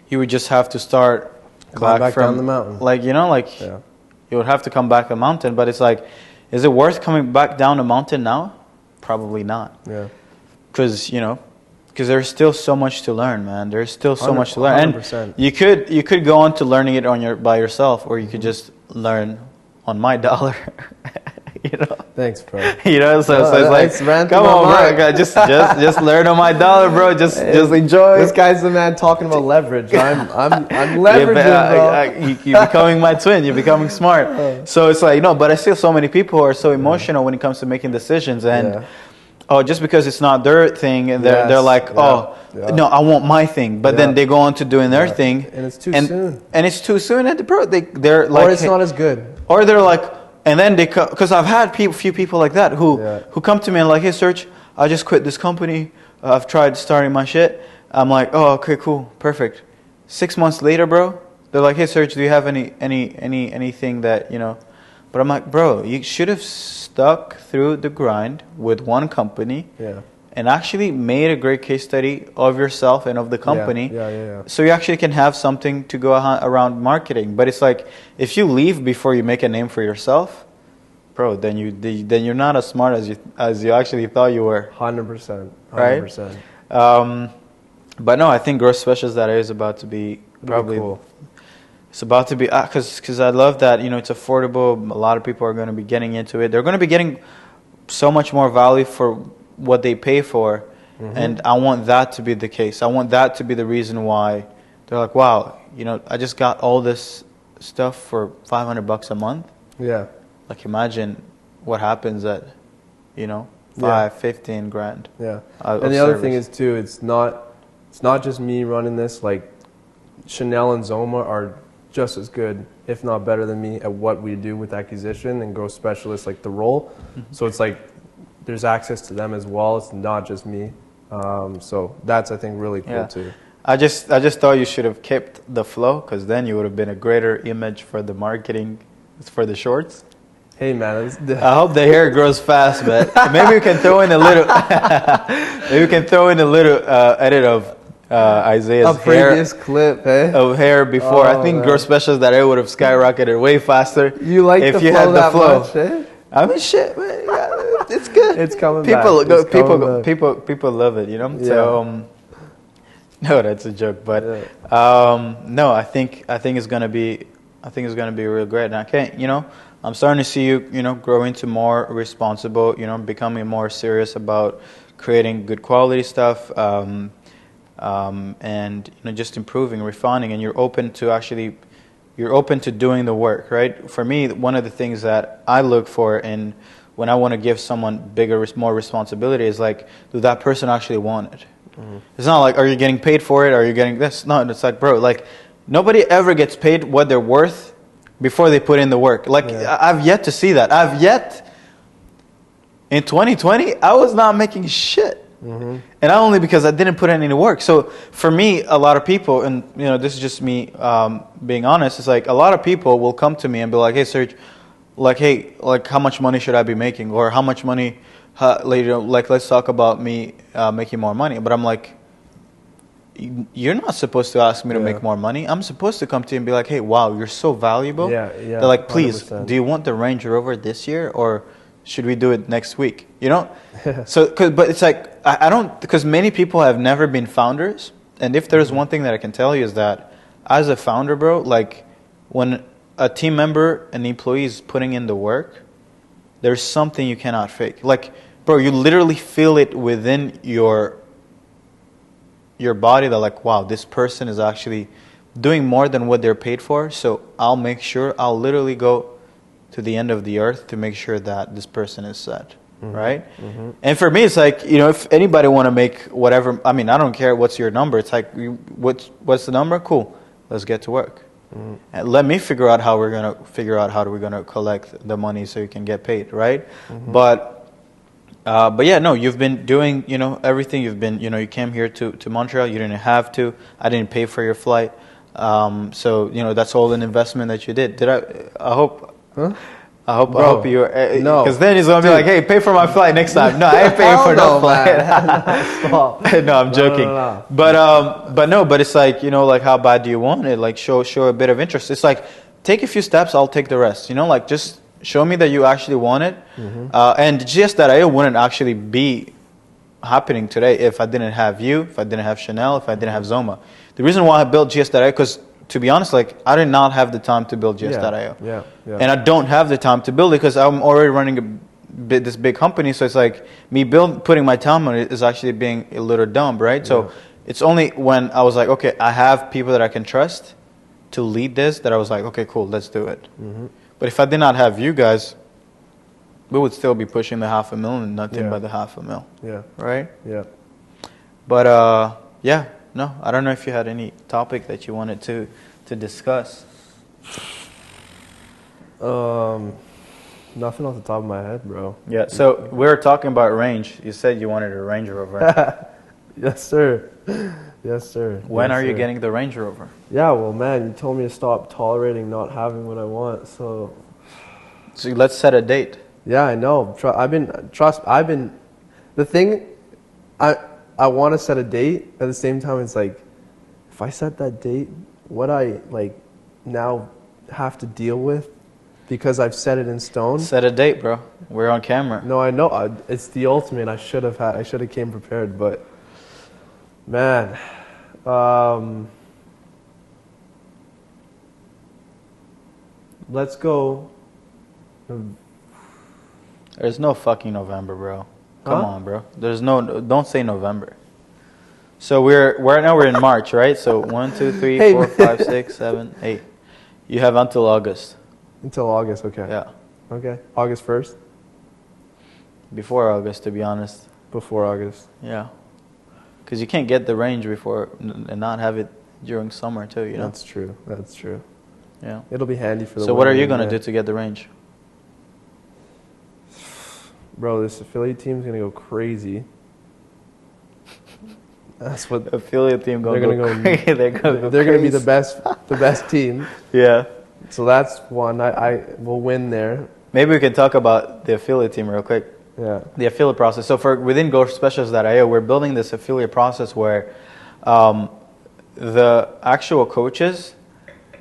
you would just have to start back down the mountain. Like, you know, like you would have to come back the mountain. But it's like, is it worth coming back down the mountain now? Probably not. Yeah. Because there's still so much to learn, man. There's still so much to learn. 100%. And you could go on to learning it by yourself, or you could just learn on my dollar. You know. Thanks, bro. You know, so it's like, come on, bro, just learn on my dollar, bro. Just enjoy. This guy's the man talking about leverage. I'm leveraging, bro. You're becoming my twin. You're becoming smart. So it's like, but I see so many people who are so emotional when it comes to making decisions, and just because it's not their thing, and they're like, no, I want my thing. But then they go on to doing their thing, and it's too soon. And it's too soon. And they're like, or it's not as good. Or they're like. And then because I've had few people like that who come to me and like, hey, Serge, I just quit this company. I've tried starting my shit. I'm like, oh, okay, cool, perfect. 6 months later, bro, they're like, hey, Serge, do you have anything that, you know? But I'm like, bro, you should have stuck through the grind with one company. Yeah. And actually made a great case study of yourself and of the company. So you actually can have something to go around marketing. But it's like, if you leave before you make a name for yourself, bro, then you're not as smart as you actually thought you were. 100%. Right? But no, I think growth specialist that is about to be probably really cool. It's about to be, because I love that, you know, it's affordable. A lot of people are going to be getting into it. They're going to be getting so much more value for what they pay for, and I want that to be the case. I want that to be the reason why they're like, wow, you know, I just got all this stuff for $500 a month. Yeah. Like, imagine what happens at, you know, 15 grand. Yeah. And the other thing is too, it's not just me running this. Like, Chanel and Zoma are just as good, if not better than me, at what we do with acquisition and growth specialists, like the role. So it's like, there's access to them as well. It's not just me. So that's, I think, really cool too. I just thought you should have kept the flow, because then you would have been a greater image for the marketing, for the shorts. Hey man, I hope the hair grows fast, but maybe we can throw in a little. Maybe we can throw in a little edit of Isaiah's A previous clip, eh? of hair before. I Oh, think man. growth specials that I would have skyrocketed way faster. You like if the you flow had the that flow. much, eh? I mean, shit, man, yeah, it's good. It's coming people back. go, It's coming back. people love it, you know. Yeah. So no, that's a joke, but no, I think it's gonna be real great, and I can't, you know, I'm starting to see you, you know, grow into more responsible, you know, becoming more serious about creating good quality stuff, and you know, just improving, refining, and you're open to doing the work, right? For me, one of the things that I look for in when I want to give someone bigger, more responsibility is like, do that person actually want it? Mm-hmm. It's not like, are you getting paid for it? Are you getting this? No, it's like, bro, like nobody ever gets paid what they're worth before they put in the work. Like I've yet to see that. In 2020, I was not making shit. Mm-hmm. And not only because I didn't put in any work. So for me, a lot of people, and you know, this is just me being honest, it's like a lot of people will come to me and be like, hey, Serge, like, hey, like how much money should I be making? Or how much money, later, like let's talk about me making more money. But I'm like, you're not supposed to ask me to make more money. I'm supposed to come to you and be like, hey, wow, you're so valuable. Yeah. They're like, please, 100%. do you want the Range Rover this year or should we do it next week? You know? But it's like, I don't, because many people have never been founders. And if there's one thing that I can tell you is that as a founder, bro, like when a team member, an employee is putting in the work, there's something you cannot fake. Like, bro, you literally feel it within your body that like, wow, this person is actually doing more than what they're paid for. So I'll make sure, I'll literally go to the end of the earth to make sure that this person is set. Mm-hmm. Right? Mm-hmm. And for me, it's like, you know, if anybody want to make whatever, I mean, I don't care what's your number. It's like, what's the number? Cool. Let's get to work. Mm-hmm. And let me figure out how we're going to collect the money so you can get paid. Right? Mm-hmm. But yeah, no, you've been doing, you know, everything. You've been, you know, you came here to Montreal. You didn't have to. I didn't pay for your flight. So, you know, that's all an investment that you did. I hope... Huh? I hope you no, because then he's gonna be like, "Hey, pay for my flight next time." No, I ain't paying for no flight. No, I'm joking. No. But it's like, you know, like how bad do you want it? Like show a bit of interest. It's like take a few steps, I'll take the rest. You know, like just show me that you actually want it. Mm-hmm. And just that I wouldn't actually be happening today if I didn't have you, if I didn't have Chanel, if I didn't have Zoma. The reason why I built GS.io because, to be honest, like I did not have the time to build GS.io. Yeah. And I don't have the time to build it because I'm already running this big company. So it's like me putting my time on it is actually being a little dumb, right? Yeah. So it's only when I was like, okay, I have people that I can trust to lead this that I was like, okay, cool, let's do it. Mm-hmm. But if I did not have you guys, we would still be pushing the $500,000 and nothing but the $500,000. Yeah. Right? Yeah. But yeah. No, I don't know if you had any topic that you wanted to discuss. Nothing off the top of my head, bro. Yeah, so we were talking about range. You said you wanted a Range Rover. Yes, sir. Yes, sir. When are you getting the Range Rover? Yeah, well, man, you told me to stop tolerating not having what I want, so let's set a date. Yeah, I know. The thing, I want to set a date. At the same time, it's like, if I set that date, what I like now have to deal with because I've set it in stone. Set a date, bro. We're on camera. No, I know. It's the ultimate. I should have came prepared, but man, let's go. There's no fucking November, bro. Come on, bro. Don't say November. So right now we're in March, right? So 1, 2, 3, 4, 5, 6, 7, 8. You have until August. Until August, okay. Yeah. Okay. August 1st? Before August, to be honest. Before August. Yeah. Because you can't get the Range before and not have it during summer too, you know? That's true. Yeah. It'll be handy for the So what are you going to do to get the Range? Bro, this affiliate team's going to go crazy. That's what affiliate team they're going to go crazy. They're going to be the best team. Yeah. So that's one. I will win there. Maybe we can talk about the affiliate team real quick. Yeah. The affiliate process. So within GoSpecials.io, we're building this affiliate process where The actual coaches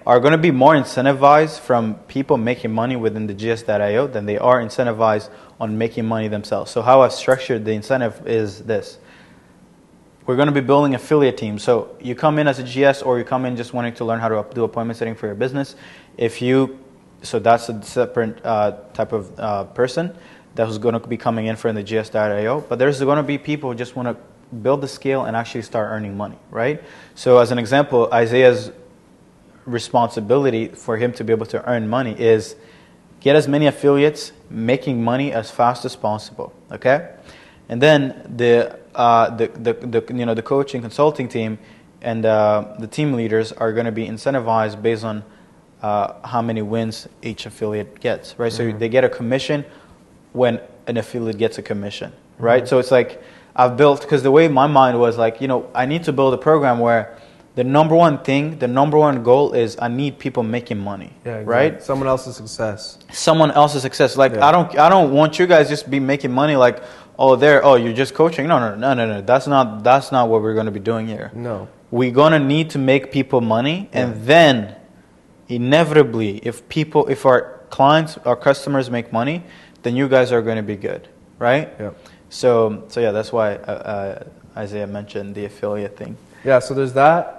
are going to be more incentivized from people making money within the GS.io than they are incentivized on making money themselves. So how I've structured the incentive is this. We're going to be building affiliate teams. So you come in as a GS, or you come in just wanting to learn how to do appointment setting for your business. So that's a separate type of person that's going to be coming in from the GS.io. But there's going to be people who just want to build the scale and actually start earning money, right? So as an example, Isaiah's responsibility for him to be able to earn money is get as many affiliates making money as fast as possible, okay? And then the coaching consulting team and the team leaders are going to be incentivized based on how many wins each affiliate gets, right? So they get a commission when an affiliate gets a commission, right? So it's like I've built, because the way my mind was like, I need to build a program where the number one goal is I need people making money, right? Someone else's success. Someone else's success. Like I don't want you guys just be making money like, you're just coaching. No. That's not what we're going to be doing here. No. We're going to need to make people money, and then inevitably, if our clients, our customers make money, then you guys are going to be good, right? Yeah. So yeah, that's why Isaiah mentioned the affiliate thing. Yeah. So there's that,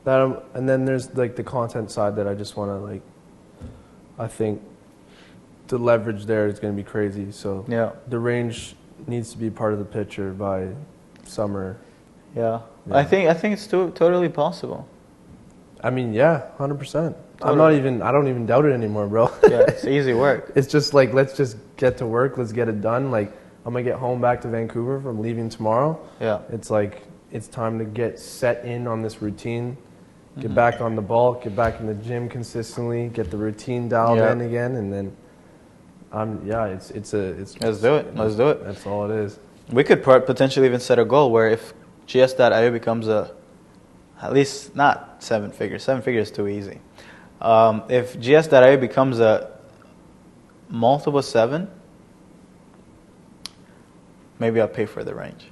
and then there's like the content side that I just want to I think the leverage there is going to be crazy. So the range needs to be part of the picture by summer. Yeah. I think it's totally possible. I mean, 100%. Totally. I don't even doubt it anymore, bro. Yeah, it's easy work. It's just like, let's just get to work. Let's get it done. Like, I'm going to get home back to Vancouver from leaving tomorrow. Yeah. It's like, it's time to get set in on this routine, get back on the ball, get back in the gym consistently, get the routine dialed in again. And then, let's do it. Let's do it. That's all it is. We could potentially even set a goal where if GS.io becomes at least not 7 figures. 7 figures is too easy. If GS.io becomes a multiple 7, maybe I'll pay for the range.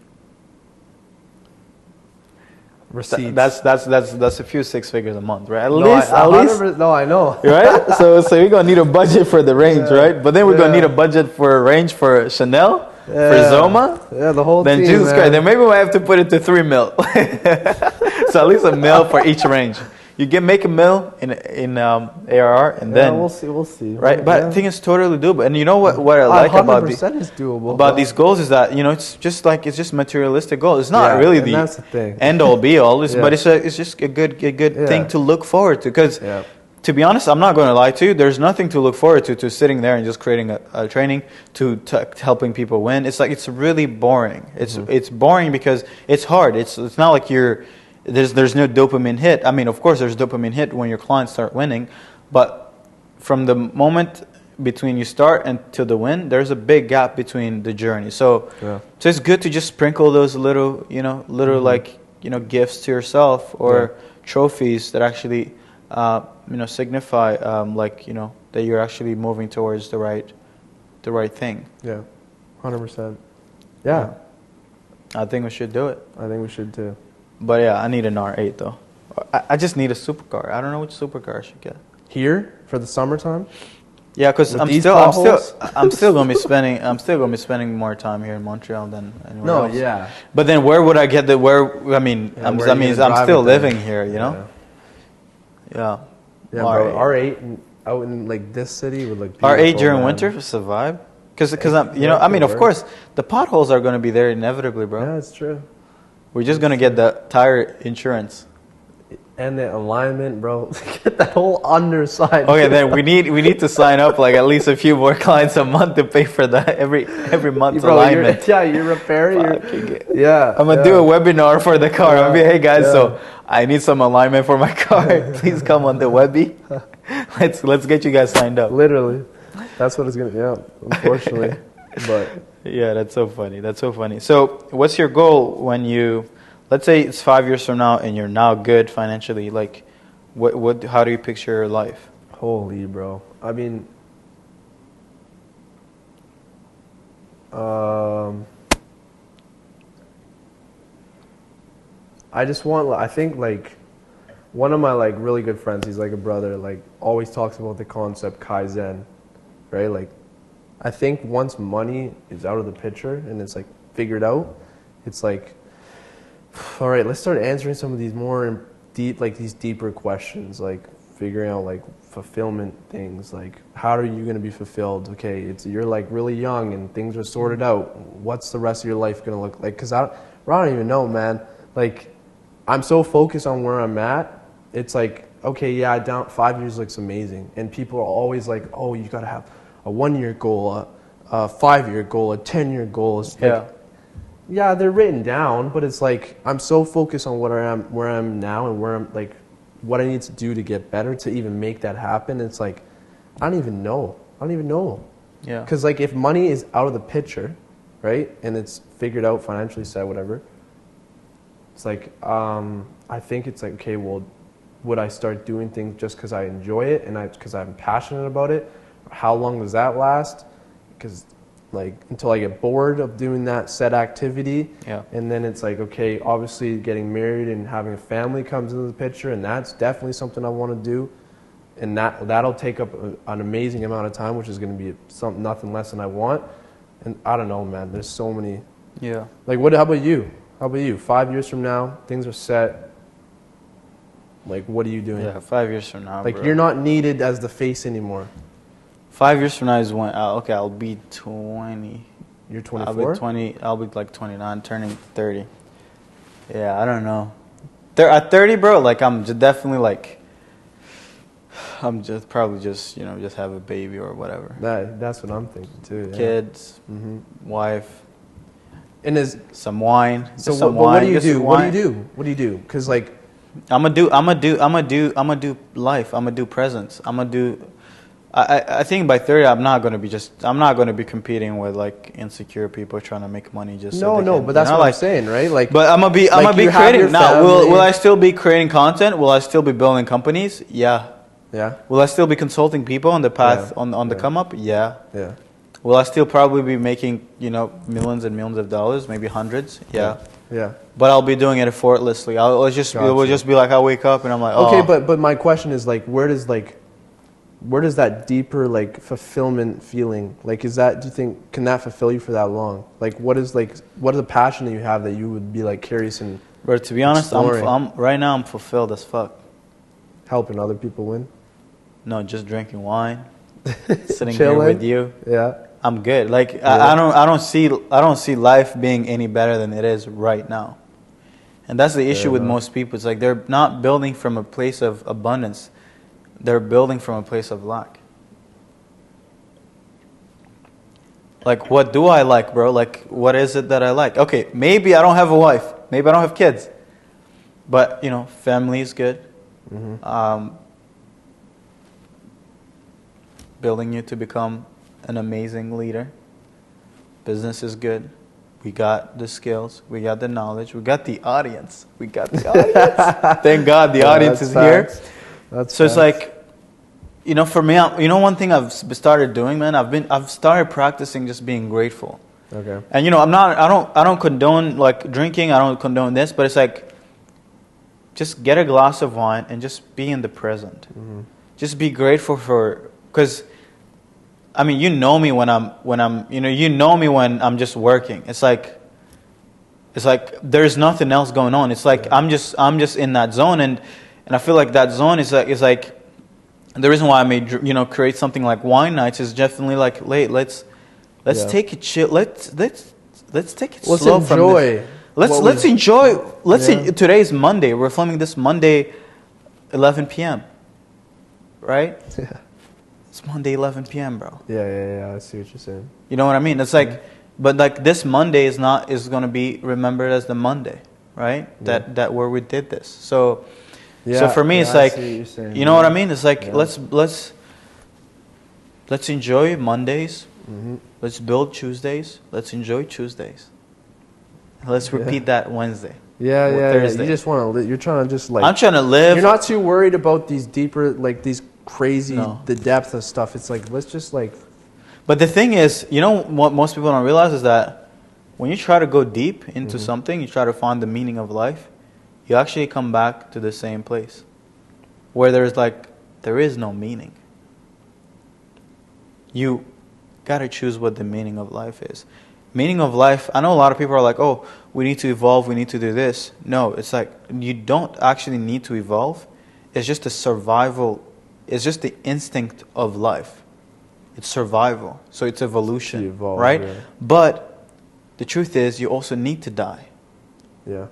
Receipts. That's a few 6 figures a month, right? At least. No, I know. Right? So we're gonna need a budget for the range, right? But then we're gonna need a budget for a range for Chanel. For Zoma, the whole then team, Jesus Christ, then maybe we'll have to put it to 3 mil. So at least a mil for each range. You make a mil in ARR, and then we'll see. Right, but I think it's totally doable. And you know what I like about is doable. About these goals is that it's just materialistic goal. It's not really that's the thing. End all be all. But it's just a good thing to look forward to. Because to be honest, I'm not going to lie to you. There's nothing to look forward to sitting there and just creating a training to helping people win. It's like it's really boring. It's boring because it's hard. It's not like there's no dopamine hit. I mean, of course, there's dopamine hit when your clients start winning, but from the moment between you start and to the win, there's a big gap between the journey. So it's good to just sprinkle those little gifts to yourself or trophies that actually signify that you're actually moving towards the right thing. Yeah, 100%. Yeah, I think we should do it. I think we should too. But yeah, I need an R8 though. I just need a supercar. I don't know which supercar I should get. Here for the summertime? Yeah, because I'm still gonna be spending more time here in Montreal than anywhere else. Yeah. But then where would I get I'm still living here, you know? Yeah. Yeah, bro, R8 out in like this city would look beautiful. R8 during winter is a vibe. Because of course, the potholes are going to be there inevitably, bro. Yeah, it's true. We're just going to get the tire insurance. And the alignment, bro. Get that whole underside. Okay, then we need to sign up like at least a few more clients a month to pay for that every month's alignment. You're repairing. I'm gonna do a webinar for the car. I'm gonna be, hey guys, so I need some alignment for my car. Please come on the Webby. Let's get you guys signed up. Literally, that's what it's gonna. Yeah, unfortunately, but yeah, that's so funny. So, what's your goal when you? Let's say it's 5 years from now and you're now good financially. Like, how do you picture your life? Holy, bro. I mean, I just want, I think like one of my like really good friends, he's like a brother, like always talks about the concept Kaizen, right? Like I think once money is out of the picture and it's like figured out, it's like, all right, let's start answering some of these more deep, like these deeper questions, like figuring out like fulfillment things, like how are you going to be fulfilled? Okay, you're like really young and things are sorted out. What's the rest of your life going to look like? Because I don't even know, man. Like I'm so focused on where I'm at. It's like, okay, yeah, 5 years looks amazing, and people are always like, oh, you got to have a 1 year goal, a 5 year goal, a 10-year goal. It's like, yeah, they're written down, but it's like I'm so focused on where I'm now, and where I'm like what I need to do to get better to even make that happen. It's like I don't even know. Yeah. Because like if money is out of the picture, right, and it's figured out, financially set, whatever. It's like I think it's like, okay, well, would I start doing things just because I enjoy it and because I'm passionate about it? How long does that last? Because like until I get bored of doing that said activity. Yeah. And then it's like, okay, obviously getting married and having a family comes into the picture, and that's definitely something I want to do. And that'll take up an amazing amount of time, which is going to be nothing less than I want. And I don't know, man. There's so many. Yeah. Like, how about you? 5 years from now, things are set. Like, what are you doing? Yeah, 5 years from now, like, bro. You're not needed as the face anymore. 5 years from now is when, okay, I'll be 20. You're 24? I'll be like 29, turning 30. Yeah, I don't know. At 30, bro, like, I'm just definitely like, I'm just probably just, just have a baby or whatever. That's what I'm thinking too. Yeah. Kids, wife. And some wine. So what do you do? What do you do? Because like, I'm gonna do life. I'm gonna do presents. I think by 30, I'm not gonna be competing with like insecure people trying to make money just. But that's what I'm saying, right? Like, but I'm gonna be creating now. Will I still be creating content? Will I still be building companies? Yeah. Yeah. Will I still be consulting people on the path on the come up? Yeah. Yeah. Will I still probably be making millions and millions of dollars, maybe hundreds? Yeah. Yeah. But I'll be doing it effortlessly. It will just be like I wake up and I'm like, okay, but my question is like, where does that deeper like fulfillment feeling, like, do you think, can that fulfill you for that long? Like, what is the passion that you have that you would be like curious and But to be honest, I'm right now I'm fulfilled as fuck. Helping other people win? No, just drinking wine, sitting Chilling. here with you. Yeah. I'm good. Like I don't see life being any better than it is right now. And that's the issue with most people. It's like they're not building from a place of abundance. They're building from a place of lack. Like, what do I like, bro? Like, what is it that I like? Okay, maybe I don't have a wife. Maybe I don't have kids. But, family is good. Mm-hmm. Building you to become an amazing leader. Business is good. We got the skills. We got the knowledge. We got the audience. Thank God the audience is here. So it's like, for me, one thing I've started doing, man, I've started practicing just being grateful. Okay. And I don't condone like drinking. I don't condone this, but it's like, just get a glass of wine and just be in the present. Mm-hmm. Just be grateful because, I mean, you know me when I'm just working. It's like there's nothing else going on. It's like I'm just in that zone, and I feel like that zone is like the reason why I made create something like wine nights is definitely like, let's take it chill. Let's take it slow. Let's enjoy. Today's Monday. We're filming this Monday, 11 p.m. Right? Yeah. It's Monday, 11 p.m., bro. Yeah. I see what you're saying. You know what I mean? It's like, but like this Monday is going to be remembered as the Monday, right? Yeah. That where we did this. So for me, it's like, you know what I mean? It's like, let's enjoy Mondays. Mm-hmm. Let's build Tuesdays. Let's enjoy Tuesdays. Let's repeat that Wednesday. Yeah. You just want to live. You're trying to just like. I'm trying to live. You're not too worried about these deeper, like these crazy, the depth of stuff. It's like, let's just like. But the thing is, what most people don't realize is that when you try to go deep into something, you try to find the meaning of life, you actually come back to the same place where there is no meaning. You gotta choose what the meaning of life is. Meaning of life, I know a lot of people are like, oh, we need to evolve, we need to do this. No, it's like you don't actually need to evolve. It's just a survival, it's just the instinct of life. It's survival. So it's evolution, evolve, right? Yeah. But the truth is you also need to die. Yeah.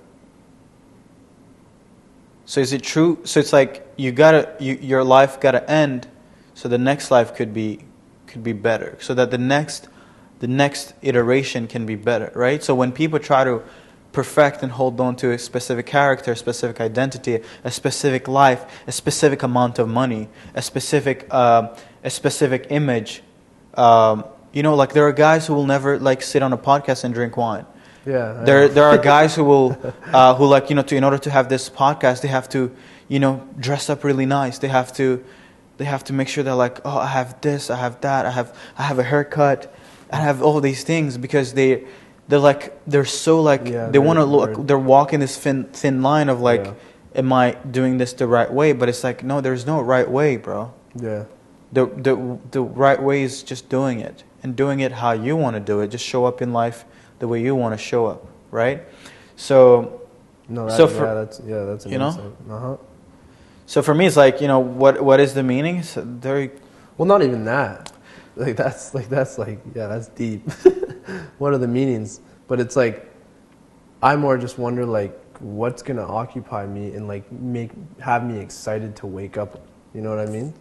So is it true? So it's like your life gotta end, so the next life could be better, so that the next iteration can be better, right? So when people try to perfect and hold on to a specific character, a specific identity, a specific life, a specific amount of money, a specific image, like there are guys who will never like sit on a podcast and drink wine. Yeah. There are guys who will in order to have this podcast, they have to dress up really nice. They have to make sure they're like, oh, I have this, I have that, I have a haircut, I have all these things, because they're so like, they want to look, they're walking this thin line of like, am I doing this the right way? But it's like, no, there's no right way, bro. Yeah. The right way is just doing it, and doing it how you want to do it. Just show up in life the way you want to show up, right? So, that's an insight. Uh-huh. So for me, it's like, what is the meaning? It's very... Well, not even that. That's deep. What are the meanings? But it's like, I more just wonder like, what's gonna occupy me and like have me excited to wake up. You know what I mean?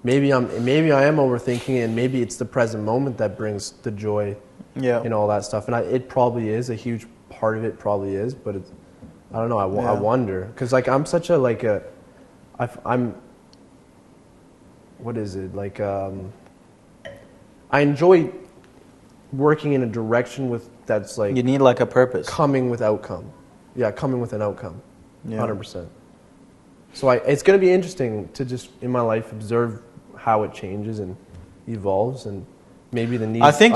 Maybe I am overthinking it, and maybe it's the present moment that brings the joy. Yeah. All that stuff, and it probably is a huge part of it. Probably is, but it's, I don't know. I wonder, because like I'm such a I'm what is it like? I enjoy working in a direction that's like, you need like a purpose, coming with outcome. Yeah, coming with an outcome. 100%. So it's going to be interesting to just in my life observe how it changes and evolves, and maybe the need. I think.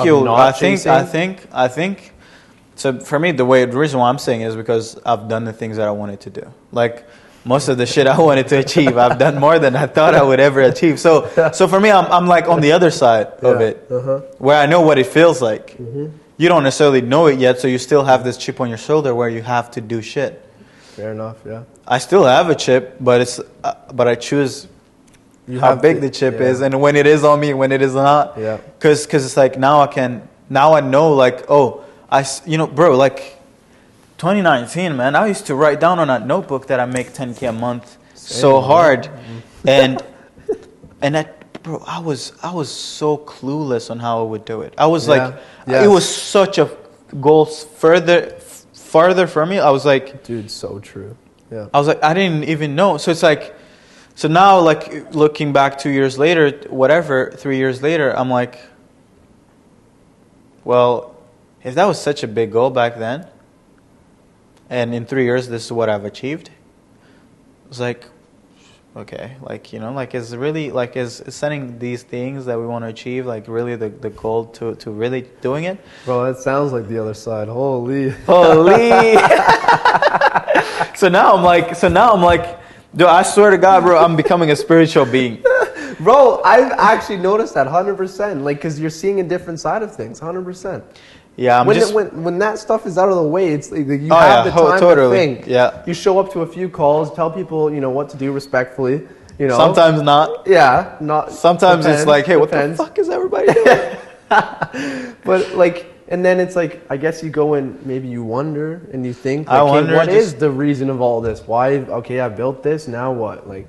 So for me, the reason why I'm saying is because I've done the things that I wanted to do. Like most of the shit I wanted to achieve, I've done more than I thought I would ever achieve. So for me, I'm like on the other side of it, where I know what it feels like. Mm-hmm. You don't necessarily know it yet, so you still have this chip on your shoulder where you have to do shit. Fair enough. Yeah. I still have a chip, but I choose how big the chip is, and when it is on me, when it is not. Yeah. Because it's like now I know like, oh, bro, like 2019, man, I used to write down on that notebook that I make 10K a month. Same, so hard. Mm-hmm. and bro, I was so clueless on how I would do it. I was it was such a goal farther from me. I was like, dude, so true. Yeah. I was like, I didn't even know. So it's like, so now like looking back 2 years later, 3 years later, I'm like, well, if that was such a big goal back then, and in 3 years this is what I've achieved, it's like, okay, like, like is really, like is setting these things that we want to achieve like really the goal to really doing it? Bro, that sounds like the other side. Holy. So now I'm like, dude, I swear to God, bro, I'm becoming a spiritual being. Bro, I've actually noticed that 100%. Like, because you're seeing a different side of things, 100%. Yeah, when that stuff is out of the way, it's like you have the time to think. Yeah. You show up to a few calls, tell people, what to do respectfully. Sometimes not. Yeah, not. Sometimes it's like, hey, what the fuck is everybody doing? But like, and then it's like, I guess you go and maybe you wonder and you think, like, what is the reason of all this? Why? Okay, I built this. Now what? Like,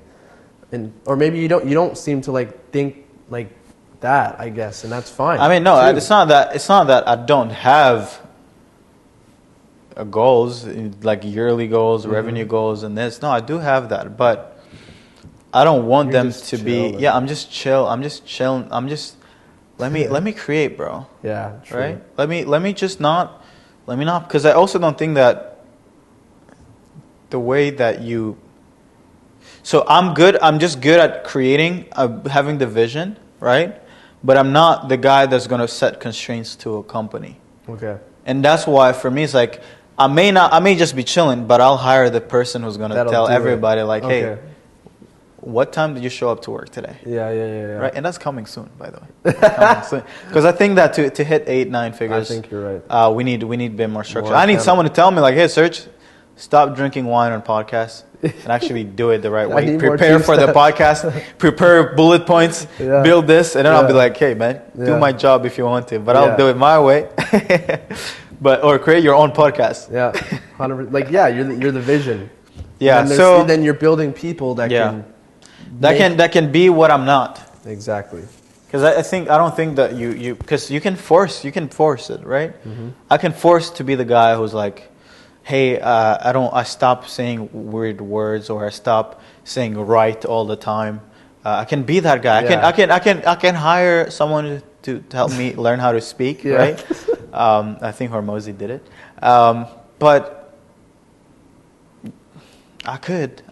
or maybe you don't seem to like think like that, I guess, and that's fine. I mean, no, it's not that I don't have goals, like yearly goals, revenue goals, and this. No, I do have that, but I don't want them to be. Yeah, I'm just chill. I'm just chilling. Let me create, bro. Yeah, true. Right. Let me not, because I also don't think that the way that you. So I'm just good at creating, having the vision, right? But I'm not the guy that's going to set constraints to a company. Okay. And that's why for me it's like I may just be chilling, but I'll hire the person who's gonna That'll tell do it. everybody like, hey, Okay. what time did you show up to work today? Yeah. Right, and that's coming soon, by the way. Coming soon, because I think that to hit 8-9 I figures, think you're right. we need a bit more structure. More I need account- someone to tell me like, hey, Serge, stop drinking wine on podcasts and actually do it the right I way. need more Prepare team for the steps. podcast, prepare bullet points, Yeah. build this, and then I'll be Yeah. like, hey, man, do Yeah. my job if you want to, but Yeah. I'll do it my way. Or create your own podcast. Yeah, 100%. Like, yeah, you're the vision. Yeah, And so then you're building people that Yeah. can. that can be what I'm not. Exactly. Because I don't think that you because you can force it, right? Mm-hmm. I can force to be the guy who's like, hey, I stop saying weird words, or I stop saying right all the time. I can be that guy. Yeah. I can hire someone to help me learn how to speak, Yeah. right? I think Hormozy did it, but I could.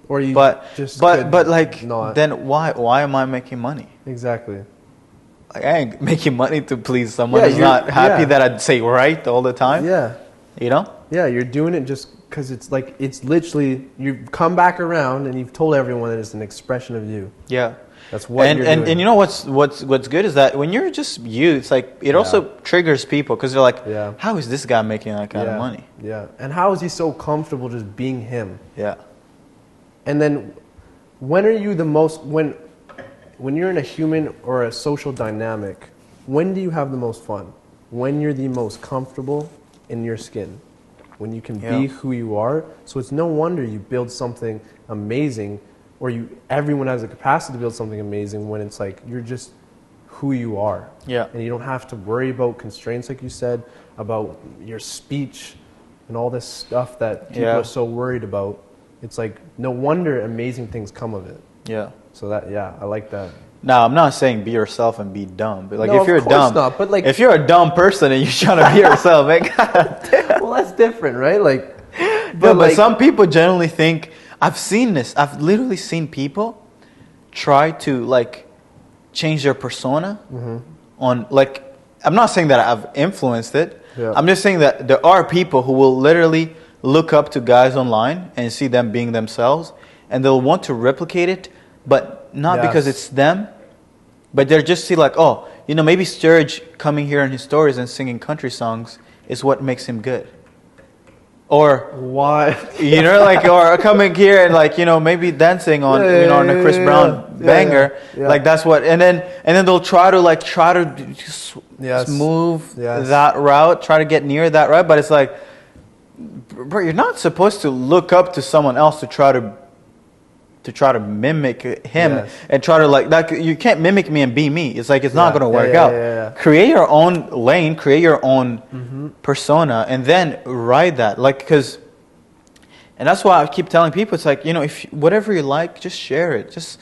Or you But just but could like not. then why am I making money? Exactly. Like, I ain't making money to please someone Yeah, who's you're- not happy yeah. that I'd say right all the time. Yeah. You know? Yeah, you're doing it just because it's literally, you've come back around and you've told everyone that it's an expression of you. Yeah. That's what and you're and, doing. and you know what's good is that when you're just you, it's like it also triggers people because they're like, Yeah. how is this guy making that kind of money? Yeah. And how is he so comfortable just being him? Yeah. And then when are you the most, when you're in a human or a social dynamic, when do you have the most fun? When you're the most comfortable in your skin. When you can be who you are. So it's no wonder you build something amazing, or everyone has the capacity to build something amazing when it's like you're just who you are. Yeah. And you don't have to worry about constraints, like you said, about your speech and all this stuff that people are so worried about. It's like, no wonder amazing things come of it. Yeah. So that, I like that. Now I'm not saying be yourself and be dumb, but like No, if you're of course dumb, not, but like, if you're a dumb person and you're trying to be yourself, like, well, that's different, right? Like, but some people generally think, I've seen this. I've literally seen people try to like change their persona on like. I'm not saying that I've influenced it. Yeah. I'm just saying that there are people who will literally look up to guys online and see them being themselves, and they'll want to replicate it, but not because it's them, but they're just see like, oh, you know, maybe Serge coming here in his stories and singing country songs is what makes him good. Or why? you know, like, or coming here and like, you know, maybe dancing on, on a Chris Brown banger, like that's what, and then they'll try to just smooth that route, try to get near that route, but it's like, bro, you're not supposed to look up to someone else to try to mimic him and try to like that. You can't mimic me and be me. It's like it's not going to work out. Create your own lane, create your own persona, and then ride that. Like and that's why I keep telling people, it's like, you know, if whatever you like, just share it. Just,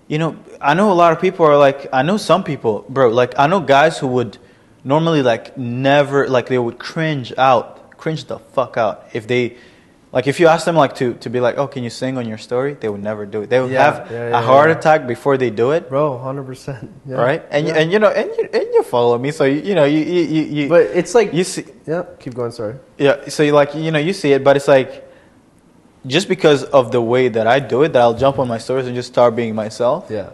you know, I know a lot of people are like, I know some people, bro. Like I know guys who would normally like never, like they would cringe the fuck out if they. Like if you ask them like to be like, oh, can you sing on your story? They would never do it. They would have a heart attack before they do it. Bro, 100%. Yeah. Right? And you know, and you follow me, so you know you. But it's like you see. Yeah, keep going. Sorry. Yeah, so you like, you know, you see it, but it's like just because of the way that I do it, that I'll jump on my stories and just start being myself. Yeah.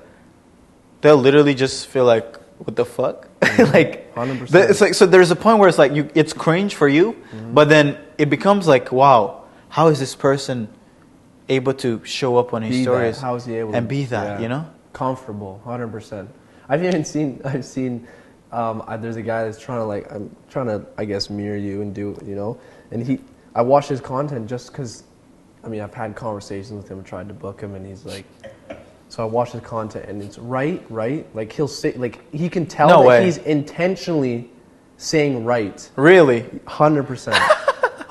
They'll literally just feel like, what the fuck? Like 100%. It's like, so there's a point where it's like it's cringe for you, but then it becomes like, wow. How is this person able to show up on his stories? How is he able and to be that? You know, comfortable, 100%. I've seen. There's a guy that's I'm trying to, I guess, mirror you and do, you know. And I watch his content just because, I mean, I've had conversations with him, tried to book him, and he's like. So I watch his content, and it's right. Like he'll say, like he can tell that he's intentionally saying right. Really, 100%.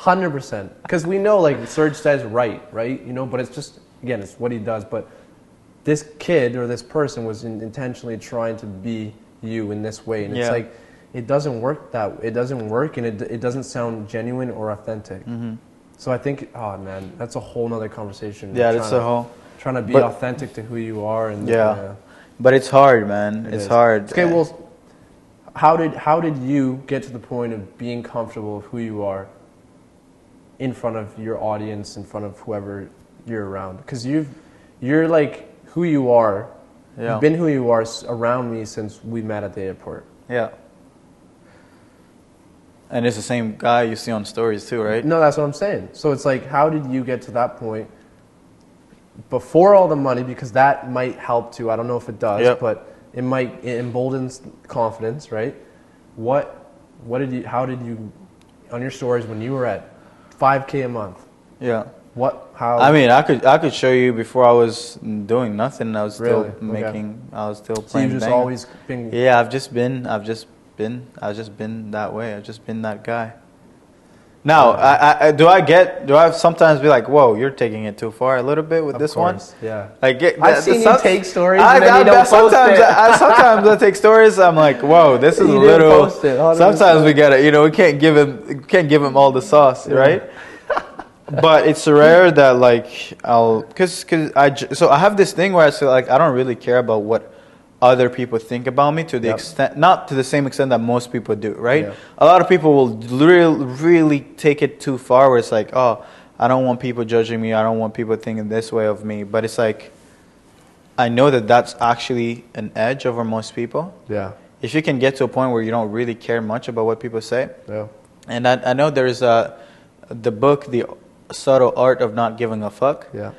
100%, because we know like Serge says right, you know, but it's just, again, it's what he does. But this kid or this person was intentionally trying to be you in this way, and it's like it doesn't work, and it doesn't sound genuine or authentic. So I think, oh man, that's a whole nother conversation. Yeah, that's trying to be authentic to who you are, and but it's hard, man. It's hard. Okay, well, how did you get to the point of being comfortable with who you are? in front of your audience, in front of whoever you're around. Because you're like who you are. Yeah. You've been who you are around me since we met at the airport. Yeah. And it's the same guy you see on stories too, right? No, that's what I'm saying. So it's like, how did you get to that point before all the money? Because that might help too. I don't know if it does, Yep. but it emboldens confidence, right? How did you, on your stories when you were at 5K a month? Yeah. How? I mean, I could show you before I was doing nothing. I was still Really? making. Okay. I was still So playing. you've just bangers. always been. Yeah, I've just been that way. I've just been that guy. Now, do I sometimes be like, whoa, you're taking it too far a little bit with Of this course, one? yeah. Like, I've seen you take stories and then you don't post sometimes, it. sometimes I take stories. I'm like, whoa, this is a You didn't little. post it, 100%. Sometimes we gotta, we can't give him all the sauce, right? But it's rare that like so I have this thing where I say like I don't really care about what other people think about me to the extent, not to the same extent that most people do, right? Yeah. A lot of people will really take it too far where it's like, oh, I don't want people judging me. I don't want people thinking this way of me. But it's like, I know that that's actually an edge over most people. Yeah. If you can get to a point where you don't really care much about what people say. Yeah. And I know there's the book, The Subtle Art of Not Giving a Fuck. Yeah.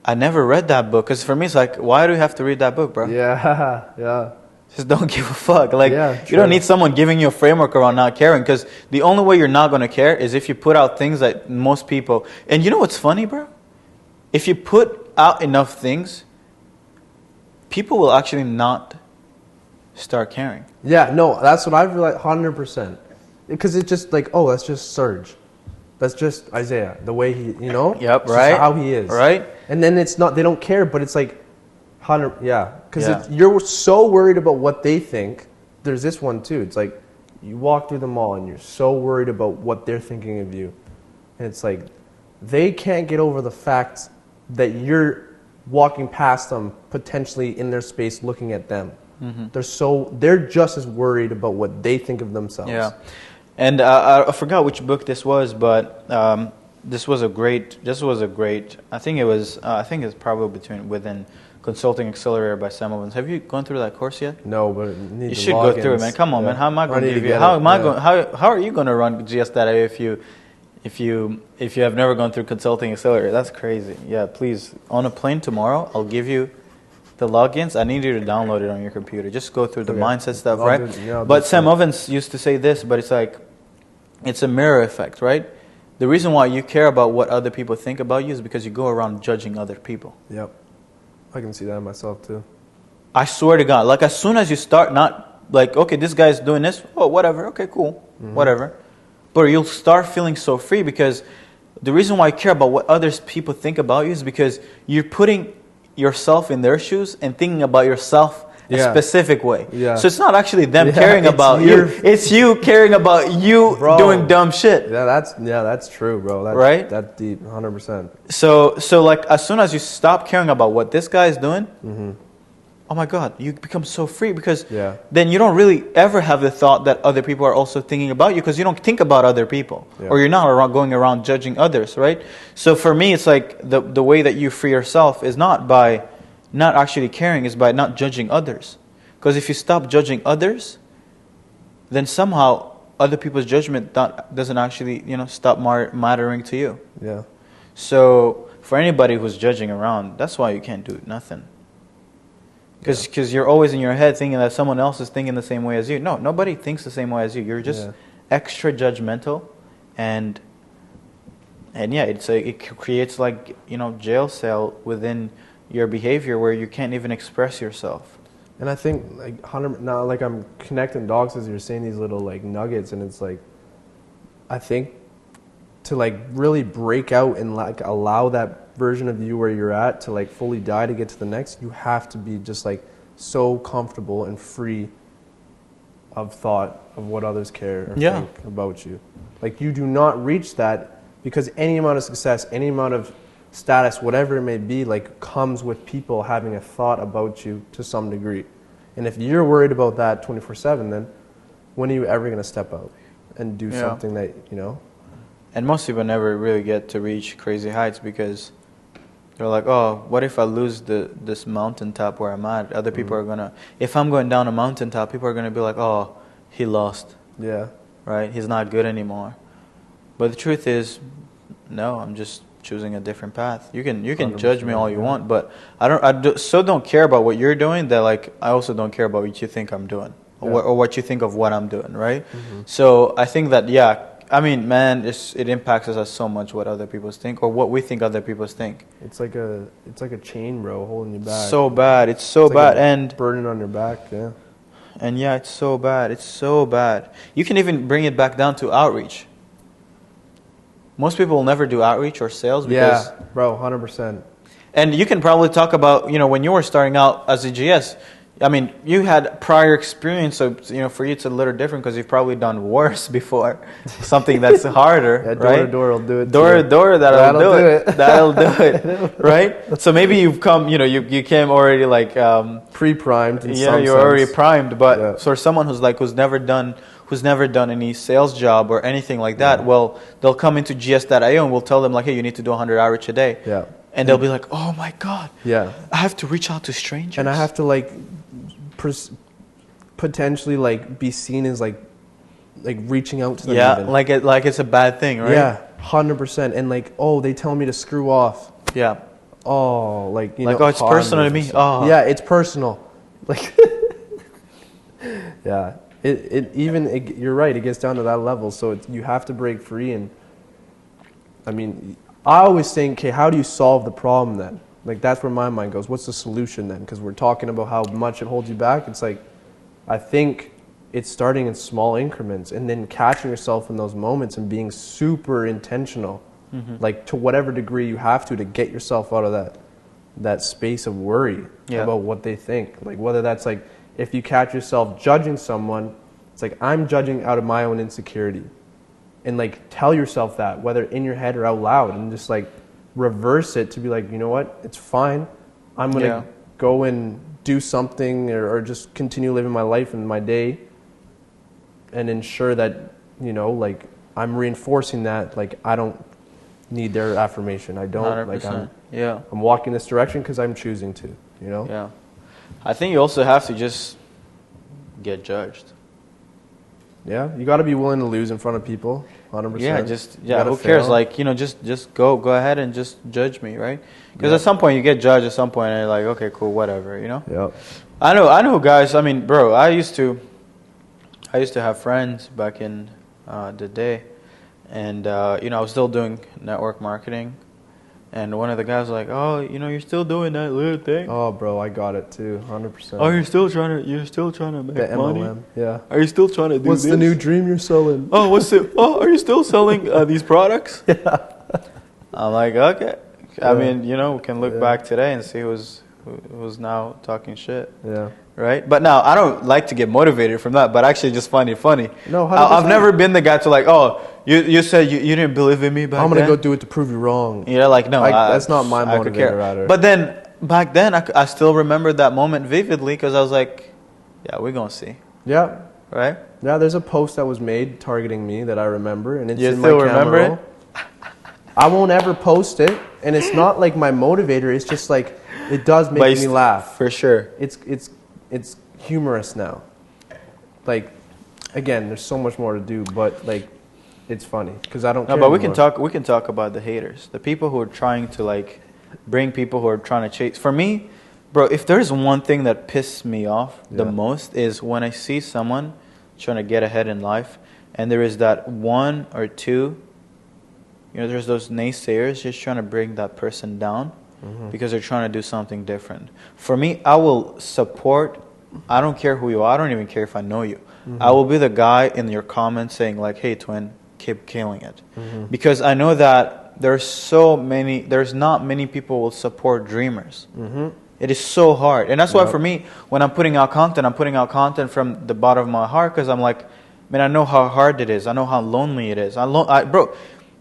I never read that book because for me it's like, why do you have to read that book, bro? Yeah. Yeah. Just don't give a fuck. Like, Yeah, you don't need someone giving you a framework around not caring, because the only way you're not going to care is if you put out things that most people... And you know what's funny, bro? If you put out enough things, people will actually not start caring. Yeah, no, that's what I've realized 100%. Because it's just like, oh, that's just Serge. That's just Isaiah. The way he, Yep, it's right. just how he is. Right. And then it's not, they don't care, but it's like, 100, yeah. Because Yeah. you're so worried about what they think. There's this one too. It's like, you walk through the mall and you're so worried about what they're thinking of you. And it's like, they can't get over the fact that you're walking past them, potentially in their space, looking at them. Mm-hmm. They're just as worried about what they think of themselves. Yeah. And I forgot which book this was, but this was a great, I think it's probably within Consulting Accelerator by Sam Ovens. Have you gone through that course yet? No, but you should go through it, man. Come on, man. How am I going to give you? How are you going to run GS if you have never gone through Consulting Accelerator? That's crazy. Yeah, please, on a plane tomorrow, I'll give you the logins. I need you to download it on your computer. Just go through the mindset stuff, right? But Sam Ovens used to say this, but it's like, it's a mirror effect, right? The reason why you care about what other people think about you is because you go around judging other people. Yep. I can see that in myself too. I swear to God, like as soon as you start not like, okay, this guy's doing this, oh, whatever, okay, cool, whatever. But you'll start feeling so free, because the reason why you care about what other people think about you is because you're putting yourself in their shoes and thinking about yourself a specific way. Yeah. So it's not actually them caring about you. It's you caring about you doing dumb shit. Yeah, that's true, bro. Right? That's deep, 100%. So like as soon as you stop caring about what this guy is doing, oh my God, you become so free, because then you don't really ever have the thought that other people are also thinking about you, because you don't think about other people, or you're not going around judging others, right? So for me, it's like the way that you free yourself is not by not actually caring, is by not judging others. Because if you stop judging others, then somehow other people's judgment doesn't actually, stop mattering to you. Yeah. So for anybody who's judging around, that's why you can't do nothing. Because you're always in your head thinking that someone else is thinking the same way as you. No, nobody thinks the same way as you. You're just extra judgmental, and it creates like jail cell within your behavior where you can't even express yourself. And I think like now, like I'm connecting dots as you're saying these little like nuggets, and it's like, I think to like really break out and like allow that version of you where you're at to like fully die to get to the next, you have to be just like so comfortable and free of thought of what others care or think about you. Like you do not reach that, because any amount of success, any amount of status, whatever it may be, like comes with people having a thought about you to some degree. And if you're worried about that 24/7, then when are you ever going to step out and do something that, And most people never really get to reach crazy heights because they're like, oh, what if I lose this mountaintop where I'm at? Other people are gonna, if I'm going down a mountaintop, people are gonna be like, oh, he lost. Yeah. Right? He's not good anymore. But the truth is, no, I'm just choosing a different path. You can judge me all you want, but I don't care about what you're doing that like I also don't care about what you think I'm doing or what you think of what I'm doing, right? So I think that I mean, man, it impacts us so much what other people think or what we think other people think. It's like a chain, bro, holding you back. So bad. It's so bad, and burden on your back. Yeah. And yeah, it's so bad. It's so bad. You can even bring it back down to outreach. Most people will never do outreach or sales because... Yeah, bro, 100%. And you can probably talk about, when you were starting out as a GS, I mean, you had prior experience, so, for you it's a little different because you've probably done worse before. Something that's harder, yeah, door right? to door will do it. Door to door, that'll do it. That'll do it, right? So maybe you've come, you came already like... pre-primed in some sense. You're already primed, but for someone who's never done any sales job or anything like that, well, they'll come into gs.io and we'll tell them like, hey, you need to do 100 outreach a day. Yeah. And they'll be like, oh my God. Yeah. I have to reach out to strangers. And I have to like potentially like be seen as like reaching out to them. Yeah, even. like it's a bad thing, right? Yeah, 100%. And like, oh, they tell me to screw off. Yeah. Oh, like, oh, it's personal to me. Oh. Yeah, it's personal. Like, yeah. You're right, it gets down to that level, so you have to break free. And I mean, I always think, okay, how do you solve the problem then? Like, that's where my mind goes. What's the solution then? Because we're talking about how much it holds you back. It's like, I think it's starting in small increments and then catching yourself in those moments and being super intentional, like to whatever degree you have to get yourself out of that space of worry about what they think. Like, whether that's like, if you catch yourself judging someone, it's like, I'm judging out of my own insecurity. And like, tell yourself that, whether in your head or out loud, and just like reverse it to be like, you know what, it's fine. I'm going to go and do something or just continue living my life and my day and ensure that, like I'm reinforcing that, like I don't need their affirmation. I don't, 100%. like I'm walking this direction because I'm choosing to, Yeah. I think you also have to just get judged. Yeah, you got to be willing to lose in front of people, 100%. Yeah, who cares? Like, just go ahead and just judge me, right? Because at some point you get judged. At some point, and you're like, okay, cool, whatever, Yeah. I know, guys. I mean, bro, I used to have friends back in the day, and I was still doing network marketing. And one of the guys was like, oh, you're still doing that little thing. Oh, bro, I got it too, 100%. Oh, you're still trying to make the money? MLM, yeah. Are you still trying to do What's this? the new dream you're selling? Oh, are you still selling these products? Yeah. I'm like, okay. I mean, we can look back today and see who's now talking shit. Yeah. Right? But now, I don't like to get motivated from that, but actually just find it funny. No, 100%. I've never been the guy to like, oh, you said you didn't believe in me back then? I'm going to go do it to prove you wrong. Yeah, like, no. That's not my motivator, rather. But then, back then, I still remember that moment vividly because I was like, yeah, we're going to see. Yeah. Right? Yeah, there's a post that was made targeting me that I remember, and it's you in still my remember camera roll. I won't ever post it, and it's not like my motivator. It's just like, it does make me laugh. For sure. It's humorous now. Like, again, there's so much more to do, but like, it's funny because I don't care. No, but anymore. we can talk about the haters, the people who are trying to like bring people who are trying to chase. For me, bro, if there's one thing that pisses me off the most is when I see someone trying to get ahead in life, and there is that one or two, there's those naysayers just trying to bring that person down because they're trying to do something different. For me, I will support. I don't care who you are. I don't even care if I know you. I will be the guy in your comments saying like, hey, twin, keep killing it. Because I know that there's not many people will support dreamers. It is so hard. And that's why for me, when I'm putting out content from the bottom of my heart because I'm like, man, I know how hard it is. I know how lonely it is. Bro,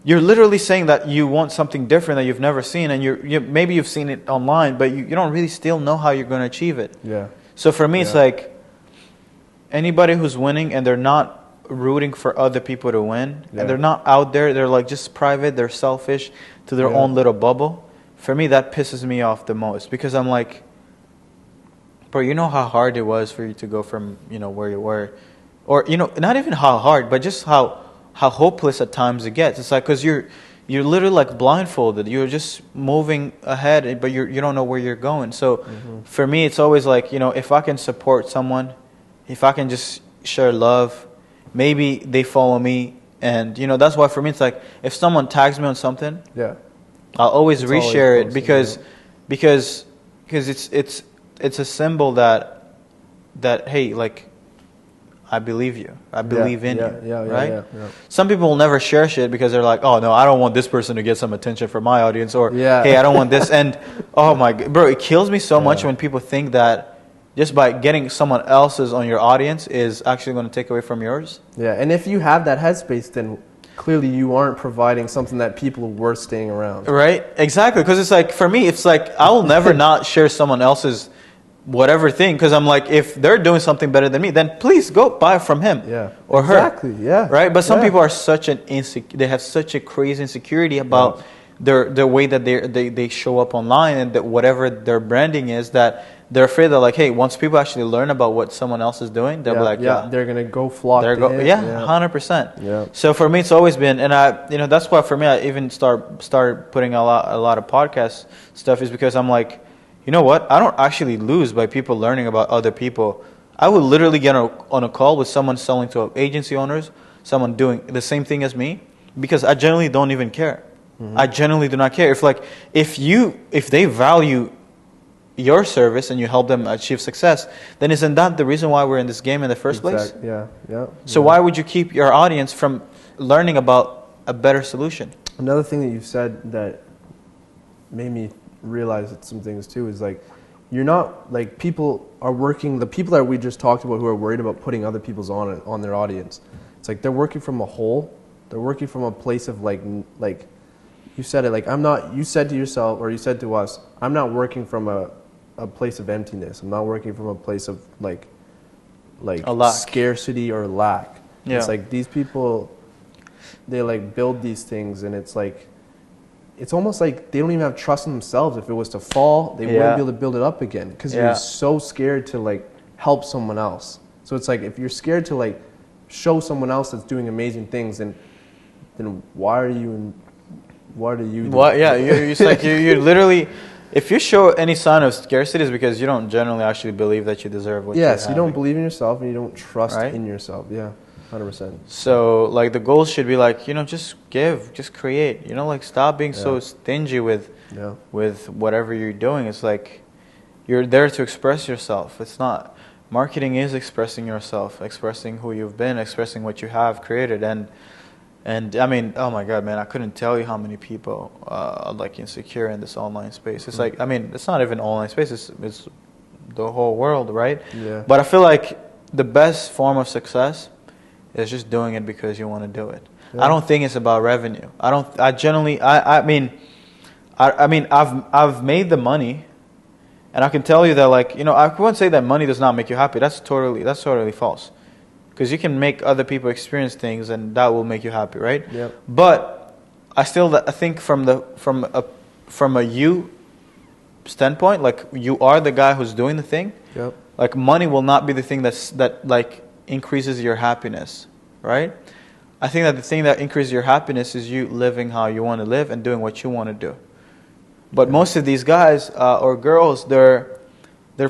you're literally saying that you want something different that you've never seen, and maybe you've seen it online, but you don't really still know how you're going to achieve it. Yeah. So for me, it's like anybody who's winning and they're not rooting for other people to win, Yeah. and they're not out there. They're like just private. They're selfish to their Yeah. own little bubble. For me, that pisses me off the most because I'm like, bro, you know how hard it was for you to go from, you know, where you were, or, you know, not even how hard, but just how hopeless at times it gets. It's like, because you're literally like blindfolded. You're just moving ahead, but you don't know where you're going. So for me, it's always like, you know, if I can support someone, if I can just share love, maybe they follow me. And, you know, that's why for me, it's like, if someone tags me on something, Yeah. I'll always It's reshare always it because it's a symbol that hey, like, I believe you. I believe in you. Right? Yeah. Some people will never share shit because they're like, oh no, I don't want this person to get some attention from my audience, or hey, I don't want this. And oh my god, bro, it kills me so much when people think that just by getting someone else's on your audience is actually going to take away from yours. Yeah, and if you have that headspace, then clearly you aren't providing something that people were staying around. Right? Exactly. Because it's like, for me, it's like, I will never not share someone else's whatever thing. Because I'm like, if they're doing something better than me, then please go buy from him or her. Exactly, yeah. Right? But some people are such they have such a crazy insecurity about their way that they show up online, and that whatever their branding is, that they're afraid that, like, hey, once people actually learn about what someone else is doing, they'll be like, they're gonna go flock to it. 100%. Yeah. So for me, it's always been, and that's why for me, I even started putting a lot of podcast stuff, is because I'm like, you know what? I don't actually lose by people learning about other people. I would literally get on a call with someone selling to agency owners, someone doing the same thing as me, because I generally don't even care. I genuinely do not care. If they value your service and you help them achieve success, then isn't that the reason why we're in this game in the first place? Yeah. So why would you keep your audience from learning about a better solution? Another thing that you've said that made me realize that some things too is like, you're not, like, people are working, the people that we just talked about who are worried about putting other people's on their audience, it's like they're working from a whole, they're working from a place of like you said it, like, you said to yourself, or you said to us, I'm not working from a place of emptiness. I'm not working from a place of like scarcity or lack. Yeah. It's like these people, they like build these things, and it's like, it's almost like they don't even have trust in themselves. If it was to fall, they wouldn't be able to build it up again, because you're so scared to like help someone else. So it's like, if you're scared to like show someone else that's doing amazing things, then why do you do What? Yeah, it's like you literally, if you show any sign of scarcity, it's because you don't generally actually believe that you deserve what you have. Yes, you don't believe in yourself, and you don't trust in yourself. Yeah, 100%. So like the goal should be like, you know, just give, just create. You know, like, stop being so stingy with whatever you're doing. It's like, you're there to express yourself. It's not, marketing is expressing yourself, expressing who you've been, expressing what you have created. And I mean, oh my God, man, I couldn't tell you how many people are like insecure in this online space. It's like, I mean, it's not even online space, it's the whole world, right? Yeah. But I feel like the best form of success is just doing it because you want to do it. Yeah. I don't think it's about revenue. I mean, I've made the money, and I can tell you that, like, you know, I wouldn't say that money does not make you happy. That's totally false. Because you can make other people experience things, and that will make you happy, right? Yep. But I think from a you standpoint, like, you are the guy who's doing the thing. Yep. Like, money will not be the thing that like increases your happiness, right? I think that the thing that increases your happiness is you living how you want to live and doing what you want to do. But most of these guys or girls, they're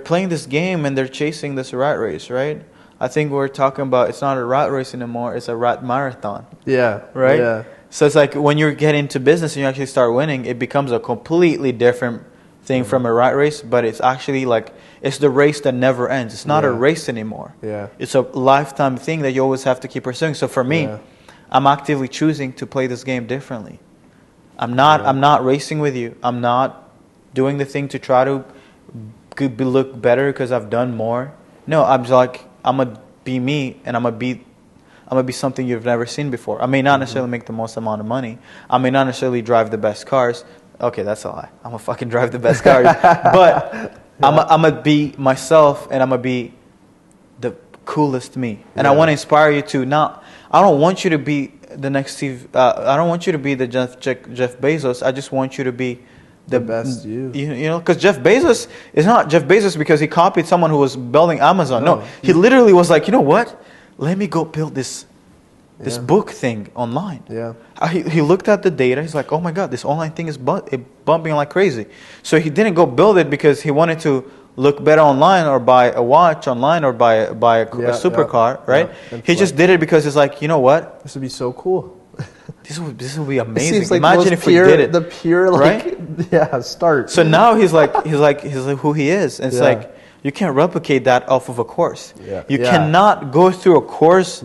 playing this game and they're chasing this rat race, right? I think we're talking about, it's not a rat race anymore, it's a rat marathon. Yeah. Right? Yeah. So it's like, when you get into business and you actually start winning, it becomes a completely different thing from a rat race, but it's actually like, it's the race that never ends. It's not a race anymore. Yeah. It's a lifetime thing that you always have to keep pursuing. So for me, I'm actively choosing to play this game differently. I'm not racing with you. I'm not doing the thing to try to look better because I've done more. No, I'm just like, I'm gonna be me, and I'm gonna be something you've never seen before. I may not necessarily make the most amount of money. I may not necessarily drive the best cars. Okay, that's a lie. I'm gonna fucking drive the best cars. But I'm gonna be myself, and I'm gonna be the coolest me. And I want to inspire you to not. I don't want you to be the next Steve. I don't want you to be the Jeff Bezos. I just want you to be the best you. You know, because Jeff Bezos is not Jeff Bezos because he copied someone who was building Amazon. No, he literally was like, you know what? Let me go build this book thing online. Yeah. He looked at the data. He's like, oh my God, this online thing is bumping like crazy. So he didn't go build it because he wanted to look better online or buy a watch online or buy a supercar, right? Yeah. He just did it because he's like, you know what? This would be so cool. This would be amazing. Like imagine if we did it. The pure, like, right? Start. So now he's like who he is. And it's like, you can't replicate that off of a course. Yeah. You cannot go through a course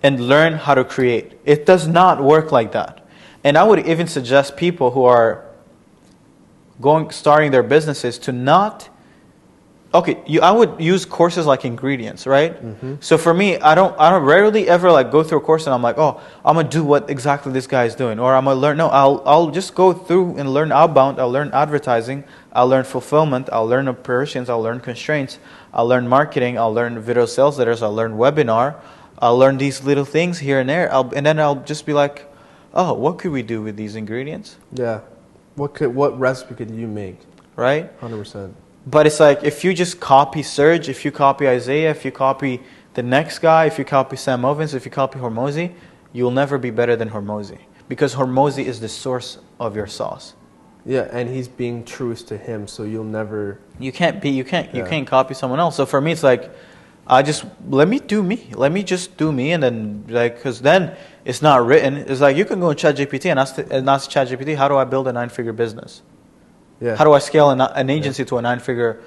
and learn how to create. It does not work like that. And I would even suggest people who are starting their businesses to not. Okay, I would use courses like ingredients, right? Mm-hmm. So for me, I don't rarely ever like go through a course and I'm like, oh, I'm gonna do what exactly this guy is doing, or I'm gonna learn. No, I'll just go through and learn outbound. I'll learn advertising. I'll learn fulfillment. I'll learn operations. I'll learn constraints. I'll learn marketing. I'll learn video sales letters. I'll learn webinar. I'll learn these little things here and there. And then I'll just be like, oh, what could we do with these ingredients? Yeah, what recipe could you make? Right. 100%. But it's like, if you just copy Serge, if you copy Isaiah, if you copy the next guy, if you copy Sam Ovens, if you copy Hormozy, you'll never be better than Hormozy. Because Hormozy is the source of your sauce. Yeah, and he's being truest to him, so you'll never... You can't copy someone else. So for me, it's like, let me do me. Let me just do me, and then, like, because then it's not written. It's like, you can go in ChatGPT and ask ChatGPT, how do I build a 9-figure business? Yeah. How do I scale an agency to a 9-figure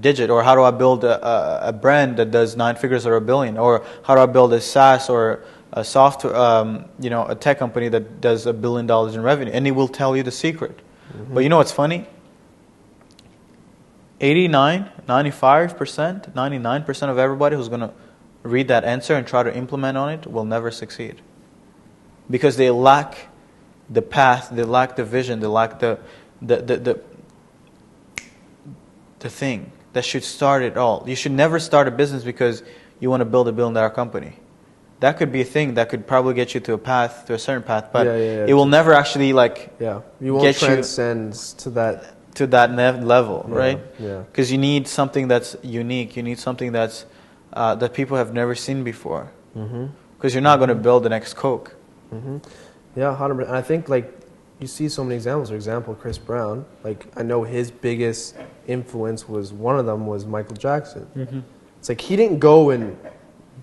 digit? Or how do I build a brand that does 9 figures or $1 billion? Or how do I build a SaaS or a software, a tech company that does $1 billion in revenue? And it will tell you the secret. Mm-hmm. But you know what's funny? 99% of everybody who's going to read that answer and try to implement on it will never succeed. Because they lack the path, they lack the vision, they lack the thing that should start it all. You should never start a business because you want to build $1 billion company. That could be a thing that could probably get you to a certain path, but it will never actually you won't transcend to that level, right? Yeah. Because you need something that's unique. You need something that's that people have never seen before. Because you're not going to build the next Coke. Mm-hmm. Yeah, 100%. And I think you see so many examples. For example, Chris Brown. I know his biggest influence one of them was Michael Jackson. Mm-hmm. It's like he didn't go and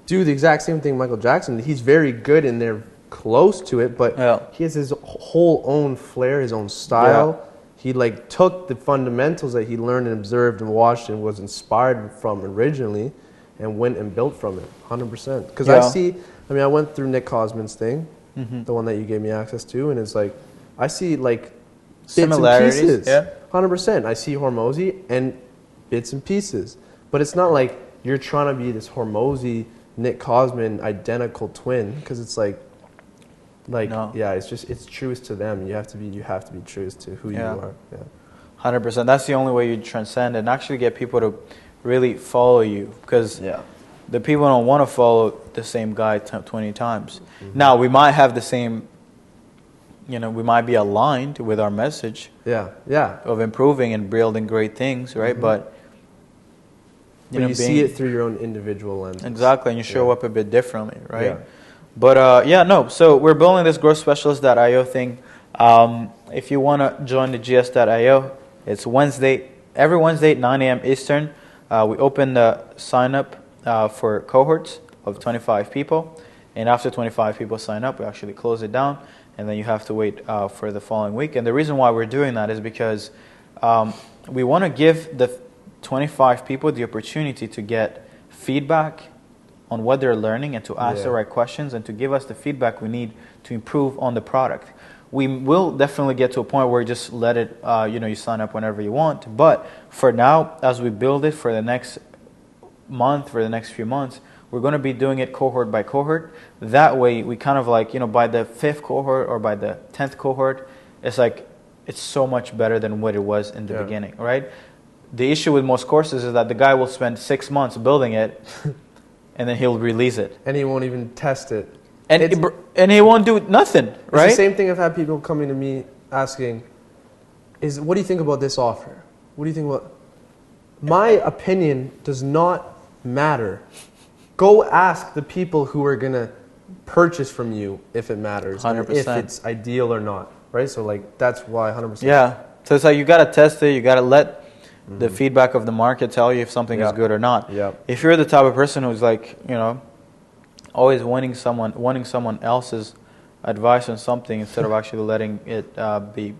do the exact same thing Michael Jackson. He's very good and they're close to it, but he has his whole own flair, his own style. Yeah. He took the fundamentals that he learned and observed and watched and was inspired from originally and went and built from it, 100%. Because I went through Nick Cosman's thing, the one that you gave me access to, and it's like, I see bits similarities, and pieces, 100%. I see Hormozy and bits and pieces, but it's not like you're trying to be this Hormozy, Nick Cosman identical twin, because it's it's truest to them. You have to be truest to who you are. Yeah, 100%. That's the only way you transcend and actually get people to really follow you, because the people don't want to follow the same guy 20 times. Mm-hmm. Now we might have the same. We might be aligned with our message of improving and building great things, right? Mm-hmm. But you see it through your own individual lens. Exactly, and you show up a bit differently, right? Yeah. But, so we're building this growthspecialist.io thing. If you want to join the gs.io, it's every Wednesday at 9 a.m. Eastern. We open the sign-up for cohorts of 25 people. And after 25 people sign up, we actually close it down. And then you have to wait for the following week. And the reason why we're doing that is because we want to give the 25 people the opportunity to get feedback on what they're learning and to ask the right questions and to give us the feedback we need to improve on the product. We will definitely get to a point where you just let it, you sign up whenever you want. But for now, as we build it for the next month, for the next few months, we're going to be doing it cohort by cohort. That way, we kind of by the 5th cohort or by the 10th cohort, it's so much better than what it was in the beginning, right? The issue with most courses is that the guy will spend 6 months building it, and then he'll release it. And he won't even test it. And he won't do nothing, right? It's the same thing. I've had people coming to me asking, what do you think about this offer? What do you think about... My opinion does not matter. Go ask the people who are going to purchase from you if it matters. 100%. If it's ideal or not, right? So like, that's why 100%. Yeah. So it's like you got to test it. You got to let the feedback of the market tell you if something is good or not. Yep. If you're the type of person who's like, you know, always wanting someone else's advice on something instead of actually letting it be,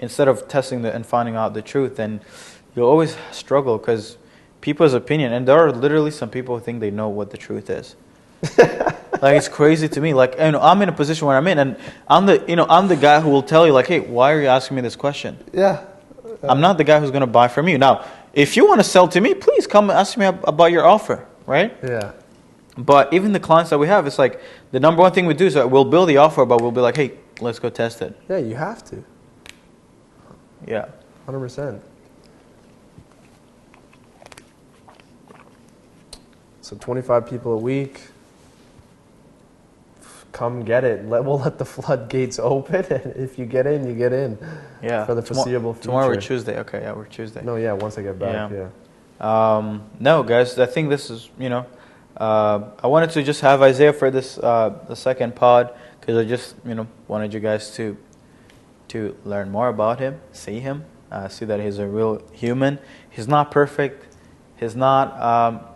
instead of testing and finding out the truth, then you'll always struggle because people's opinion, and there are literally some people who think they know what the truth is. Like, it's crazy to me. Like, you know, I'm in a position where I'm in, and I'm the guy who will tell you, like, hey, why are you asking me this question? Yeah. I'm not the guy who's going to buy from you. Now, if you want to sell to me, please come ask me about your offer, right? Yeah. But even the clients that we have, it's like the number one thing we do is that we'll build the offer, but we'll be like, hey, let's go test it. Yeah, you have to. Yeah. 100%. So 25 people a week. Come get it. We'll let the floodgates open, and if you get in, you get in. Yeah. For the foreseeable future. Tomorrow we're Tuesday. Okay, yeah, we're Tuesday. No, yeah, once I get back, yeah. No, guys, I think this is, you know, I wanted to just have Isaiah for this, the second pod, because I just, you know, wanted you guys to learn more about him, see him, see that he's a real human. He's not perfect. He's not,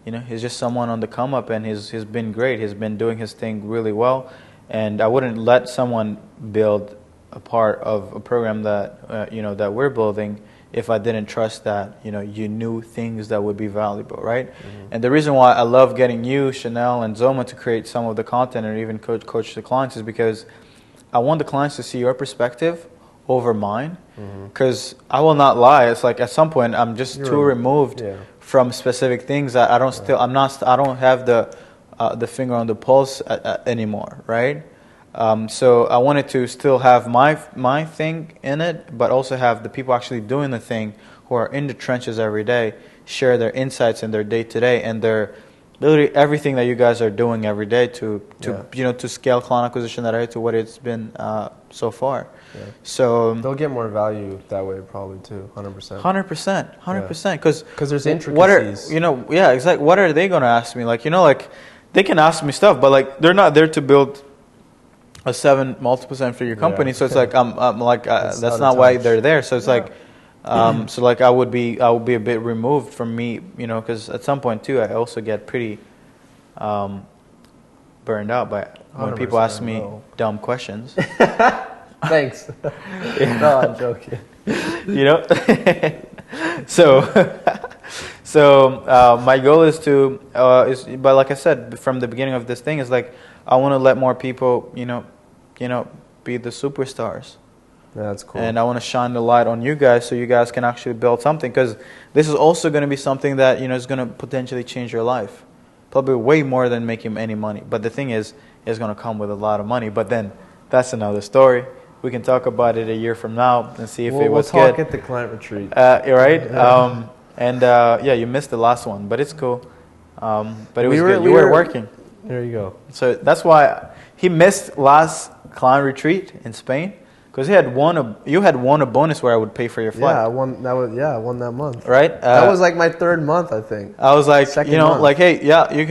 you know, he's just someone on the come up, and he's been great. He's been doing his thing really well, and I wouldn't let someone build a part of a program that, you know, that we're building if I didn't trust that, you know, you knew things that would be valuable, right? Mm-hmm. And the reason why I love getting you, Chanel, and Zoma to create some of the content and even coach the clients is because I want the clients to see your perspective over mine. Because I will not lie, it's like at some point I'm just too removed from specific things. I don't have the finger on the pulse anymore, right? So I wanted to still have my thing in it, but also have the people actually doing the thing who are in the trenches every day share their insights in their day to day and their literally everything that you guys are doing every day to you know, to scale client acquisition that to what it's been so far. Yeah. So they'll get more value that way probably too. 100%. 100%. Because there's intricacies. What are, you know? Yeah, exactly. What are they going to ask me? Like, you know, like they can ask me stuff, but like they're not there to build a multiple seven-figure company. So it's like I'm like that's not why they're there. So it's like so like I would be a bit removed from me, you know, because at some point too I also get pretty burned out by when people ask me dumb questions. Thanks. No, I'm joking. You know, so my goal is to but like I said from the beginning of this thing is like I want to let more people, you know, be the superstars. Yeah, that's cool. And I want to shine the light on you guys so you guys can actually build something, because this is also going to be something that, you know, is going to potentially change your life. Probably way more than making any money. But the thing is, it's going to come with a lot of money. But then that's another story. We can talk about it a year from now and see if it was good. We'll talk at the client retreat. Right? Yeah, you missed the last one, but it's cool. But it was good. You were working. There you go. So that's why he missed last client retreat in Spain. Because you had won a bonus where I would pay for your flight. Yeah, I won that month. Right? That was like my third month, I think. I was like, Second month. Like, hey, yeah, you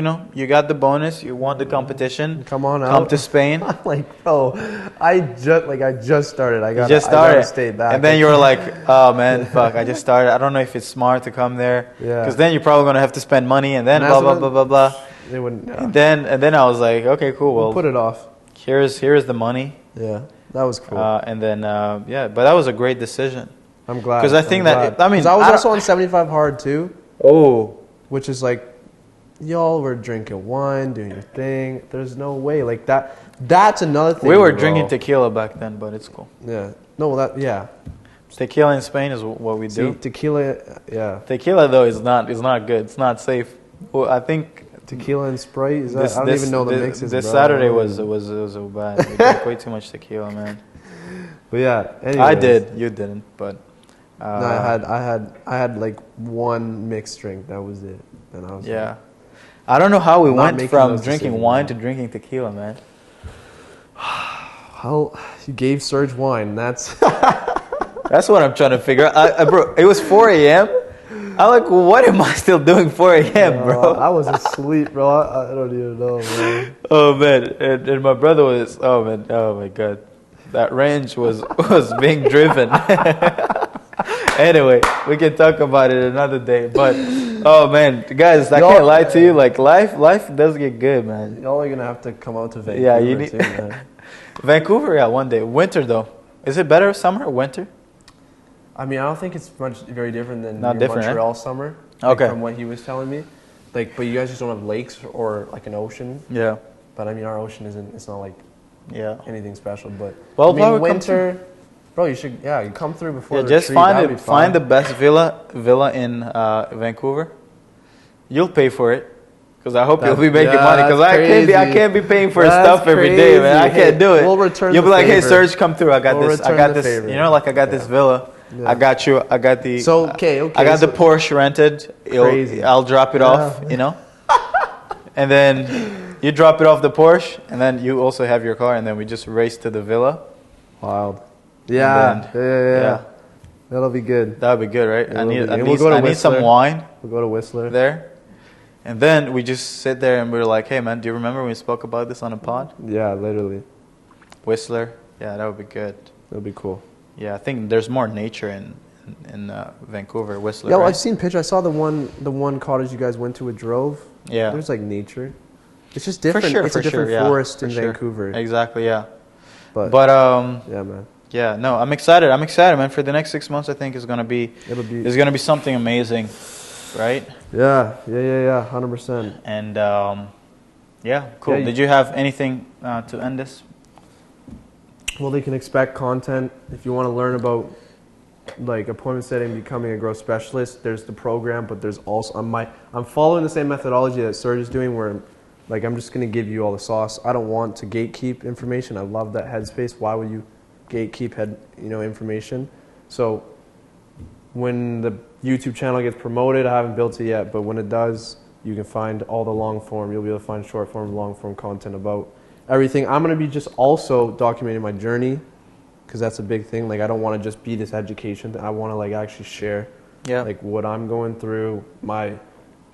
got the bonus, you won the competition. Come on out. Come to Spain. I'm like, bro, I just started. I got to stay back. And then you were like, oh man, fuck, I just started. I don't know if it's smart to come there. Yeah. Because then you're probably gonna have to spend money, and then blah blah blah blah blah. They wouldn't. Yeah. And then I was like, okay, cool. Well, we'll put it off. Here's the money. Yeah. That was cool. And then, but that was a great decision. I'm glad. Because I think I was also on 75 hard too. Oh. Which is like, y'all were drinking wine, doing your thing. There's no way. Like that. That's another thing. We were drinking tequila back then, but it's cool. Yeah. No, yeah. Tequila in Spain is what we do. Tequila, yeah. Tequila though is not good. It's not safe. Well, I think. Tequila and Sprite? I don't even know the mixes. This Saturday was bad. We drank way too much tequila, man. But yeah, anyways. I did. You didn't, but. No, I had like one mixed drink. That was it, and I was. Yeah, I don't know how we Not went making from those drinking decisions, wine man. to drinking tequila, man. Well, you gave Serge wine. That's That's what I'm trying to figure out. Bro, it was 4 a.m. I'm like, what am I still doing 4 a.m., bro? I was asleep, bro. I don't even know, man. Oh man, and my brother was. Oh man, oh my god, that range was being driven. Anyway, we can talk about it another day. But oh man, guys, I can't lie to you. Like life does get good, man. Y'all are gonna have to come out to Vancouver Yeah, you need too, man. Vancouver. Yeah, one day. Winter though, is it better summer or winter? I mean, I don't think it's very different than Not your different, Montreal summer. Like, Okay. from what he was telling me, like, but you guys just don't have lakes or like an ocean. Yeah, But I mean, our ocean isn't. It's not like yeah. anything special. But Well, I mean, probably come winter, bro. You should. Yeah, you come through before. Yeah, the just retreat, that'd be find the fun. best villa in Vancouver. You'll pay for it. Because I hope you'll be making money. Because that's I crazy. can't be paying for That's stuff every day, man. I crazy. can't do it. We'll return You'll the be like, hey, favor. Serge, come through. I got We'll this. I return got the this. favor. You know, like I got this villa. Yeah. I got you. I got the. So, okay. I got so- the Porsche rented. Crazy. I'll drop it off. You know. And then you drop it off the Porsche, and then you also have your car, and then we just race to the villa. Wild. Yeah. And Yeah. That'll be good. That would be good, right? It I will need be. at And we'll least go to I need some Whistler. wine We'll go to Whistler. there. And then we just sit there and we're like, hey man, do you remember when we spoke about this on a pod? Yeah, literally. Whistler? Yeah, that would be good. That'll be cool. Yeah, I think there's more nature in Vancouver, Whistler. Yeah, well, right? I've seen pictures. I saw the one cottage you guys went to with Drove. Yeah. There's like nature. It's just For different. sure, it's for a different sure, yeah, forest for in sure. Vancouver. Exactly, yeah. But Yeah, man, no, I'm excited. I'm excited, man. For the next 6 months, I think is gonna be it'll be something amazing, right? Yeah, 100%. And yeah, cool. Yeah, Did you have anything to end this? Well, they can expect content. If you want to learn about like appointment setting, becoming a growth specialist, there's the program, but there's also I'm following the same methodology that Serge is doing, where like I'm just gonna give you all the sauce. I don't want to gatekeep information. I love that headspace. Why would you gatekeep information? So when the YouTube channel gets promoted, I haven't built it yet, but when it does, you can find all the long form. You'll be able to find short form, long form content about everything. I'm going to be just also documenting my journey, because that's a big thing. Like, I don't want to just be this education. I want to like actually share like what I'm going through, my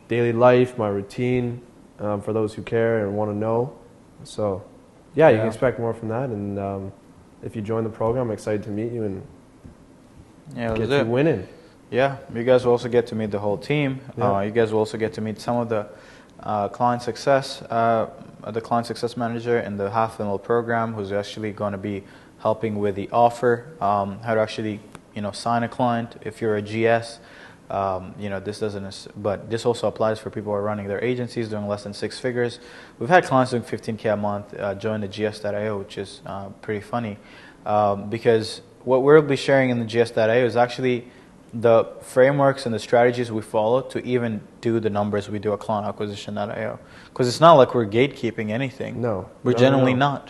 daily life, my routine, for those who care and want to know. So yeah, you can expect more from that. And if you join the program, I'm excited to meet you and get you winning. Yeah, you guys will also get to meet the whole team. Yeah. You guys will also get to meet some of the client success manager in the half mil program, who's actually going to be helping with the offer, how to actually sign a client if you're a GS. This doesn't, but this also applies for people who are running their agencies doing less than 6 figures. We've had clients doing 15K a month join the GS.io, which is pretty funny, because what we'll be sharing in the GS.io is actually the frameworks and the strategies we follow to even do the numbers we do at client acquisition.io. Because it's not like we're gatekeeping anything. No. We're generally not.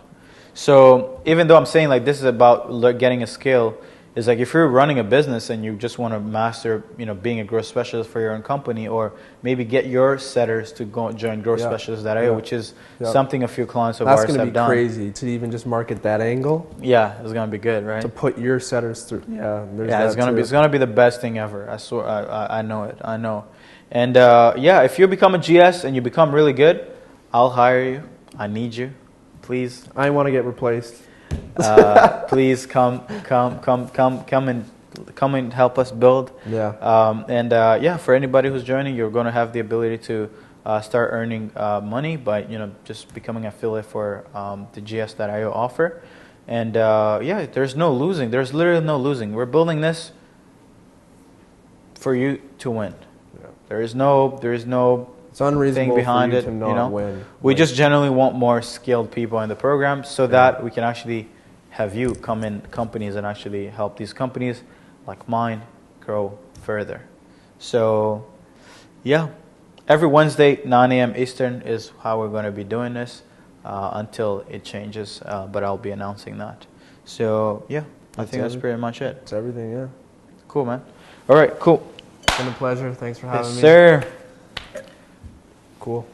So even though I'm saying like this is about getting a skill, is like if you're running a business and you just want to master, being a growth specialist for your own company, or maybe get your setters to go join growthspecialist.io, which is something a few clients of ours have done. That's going to be crazy to even just market that angle. Yeah, it's going to be good, right? To put your setters through. It's going to be the best thing ever. I swear, I know it. I know. And if you become a GS and you become really good, I'll hire you. I need you. Please. I want to get replaced. Please come and help us build. Yeah. For anybody who's joining, you're going to have the ability to start earning money by just becoming an affiliate for the GS.io offer. And there's no losing. There's literally no losing. We're building this for you to win. Yeah. There is no it's unreasonable thing behind for you it. to not win. We just generally want more skilled people in the program so that we can actually have you come in companies and actually help these companies like mine grow further. So every Wednesday 9 a.m. Eastern is how we're going to be doing this until it changes, but I'll be announcing that. So I think that's pretty much it. It's everything. Yeah. Cool, man. All right, cool. It's been a pleasure. Thanks for having me. Yes, sir. Cool.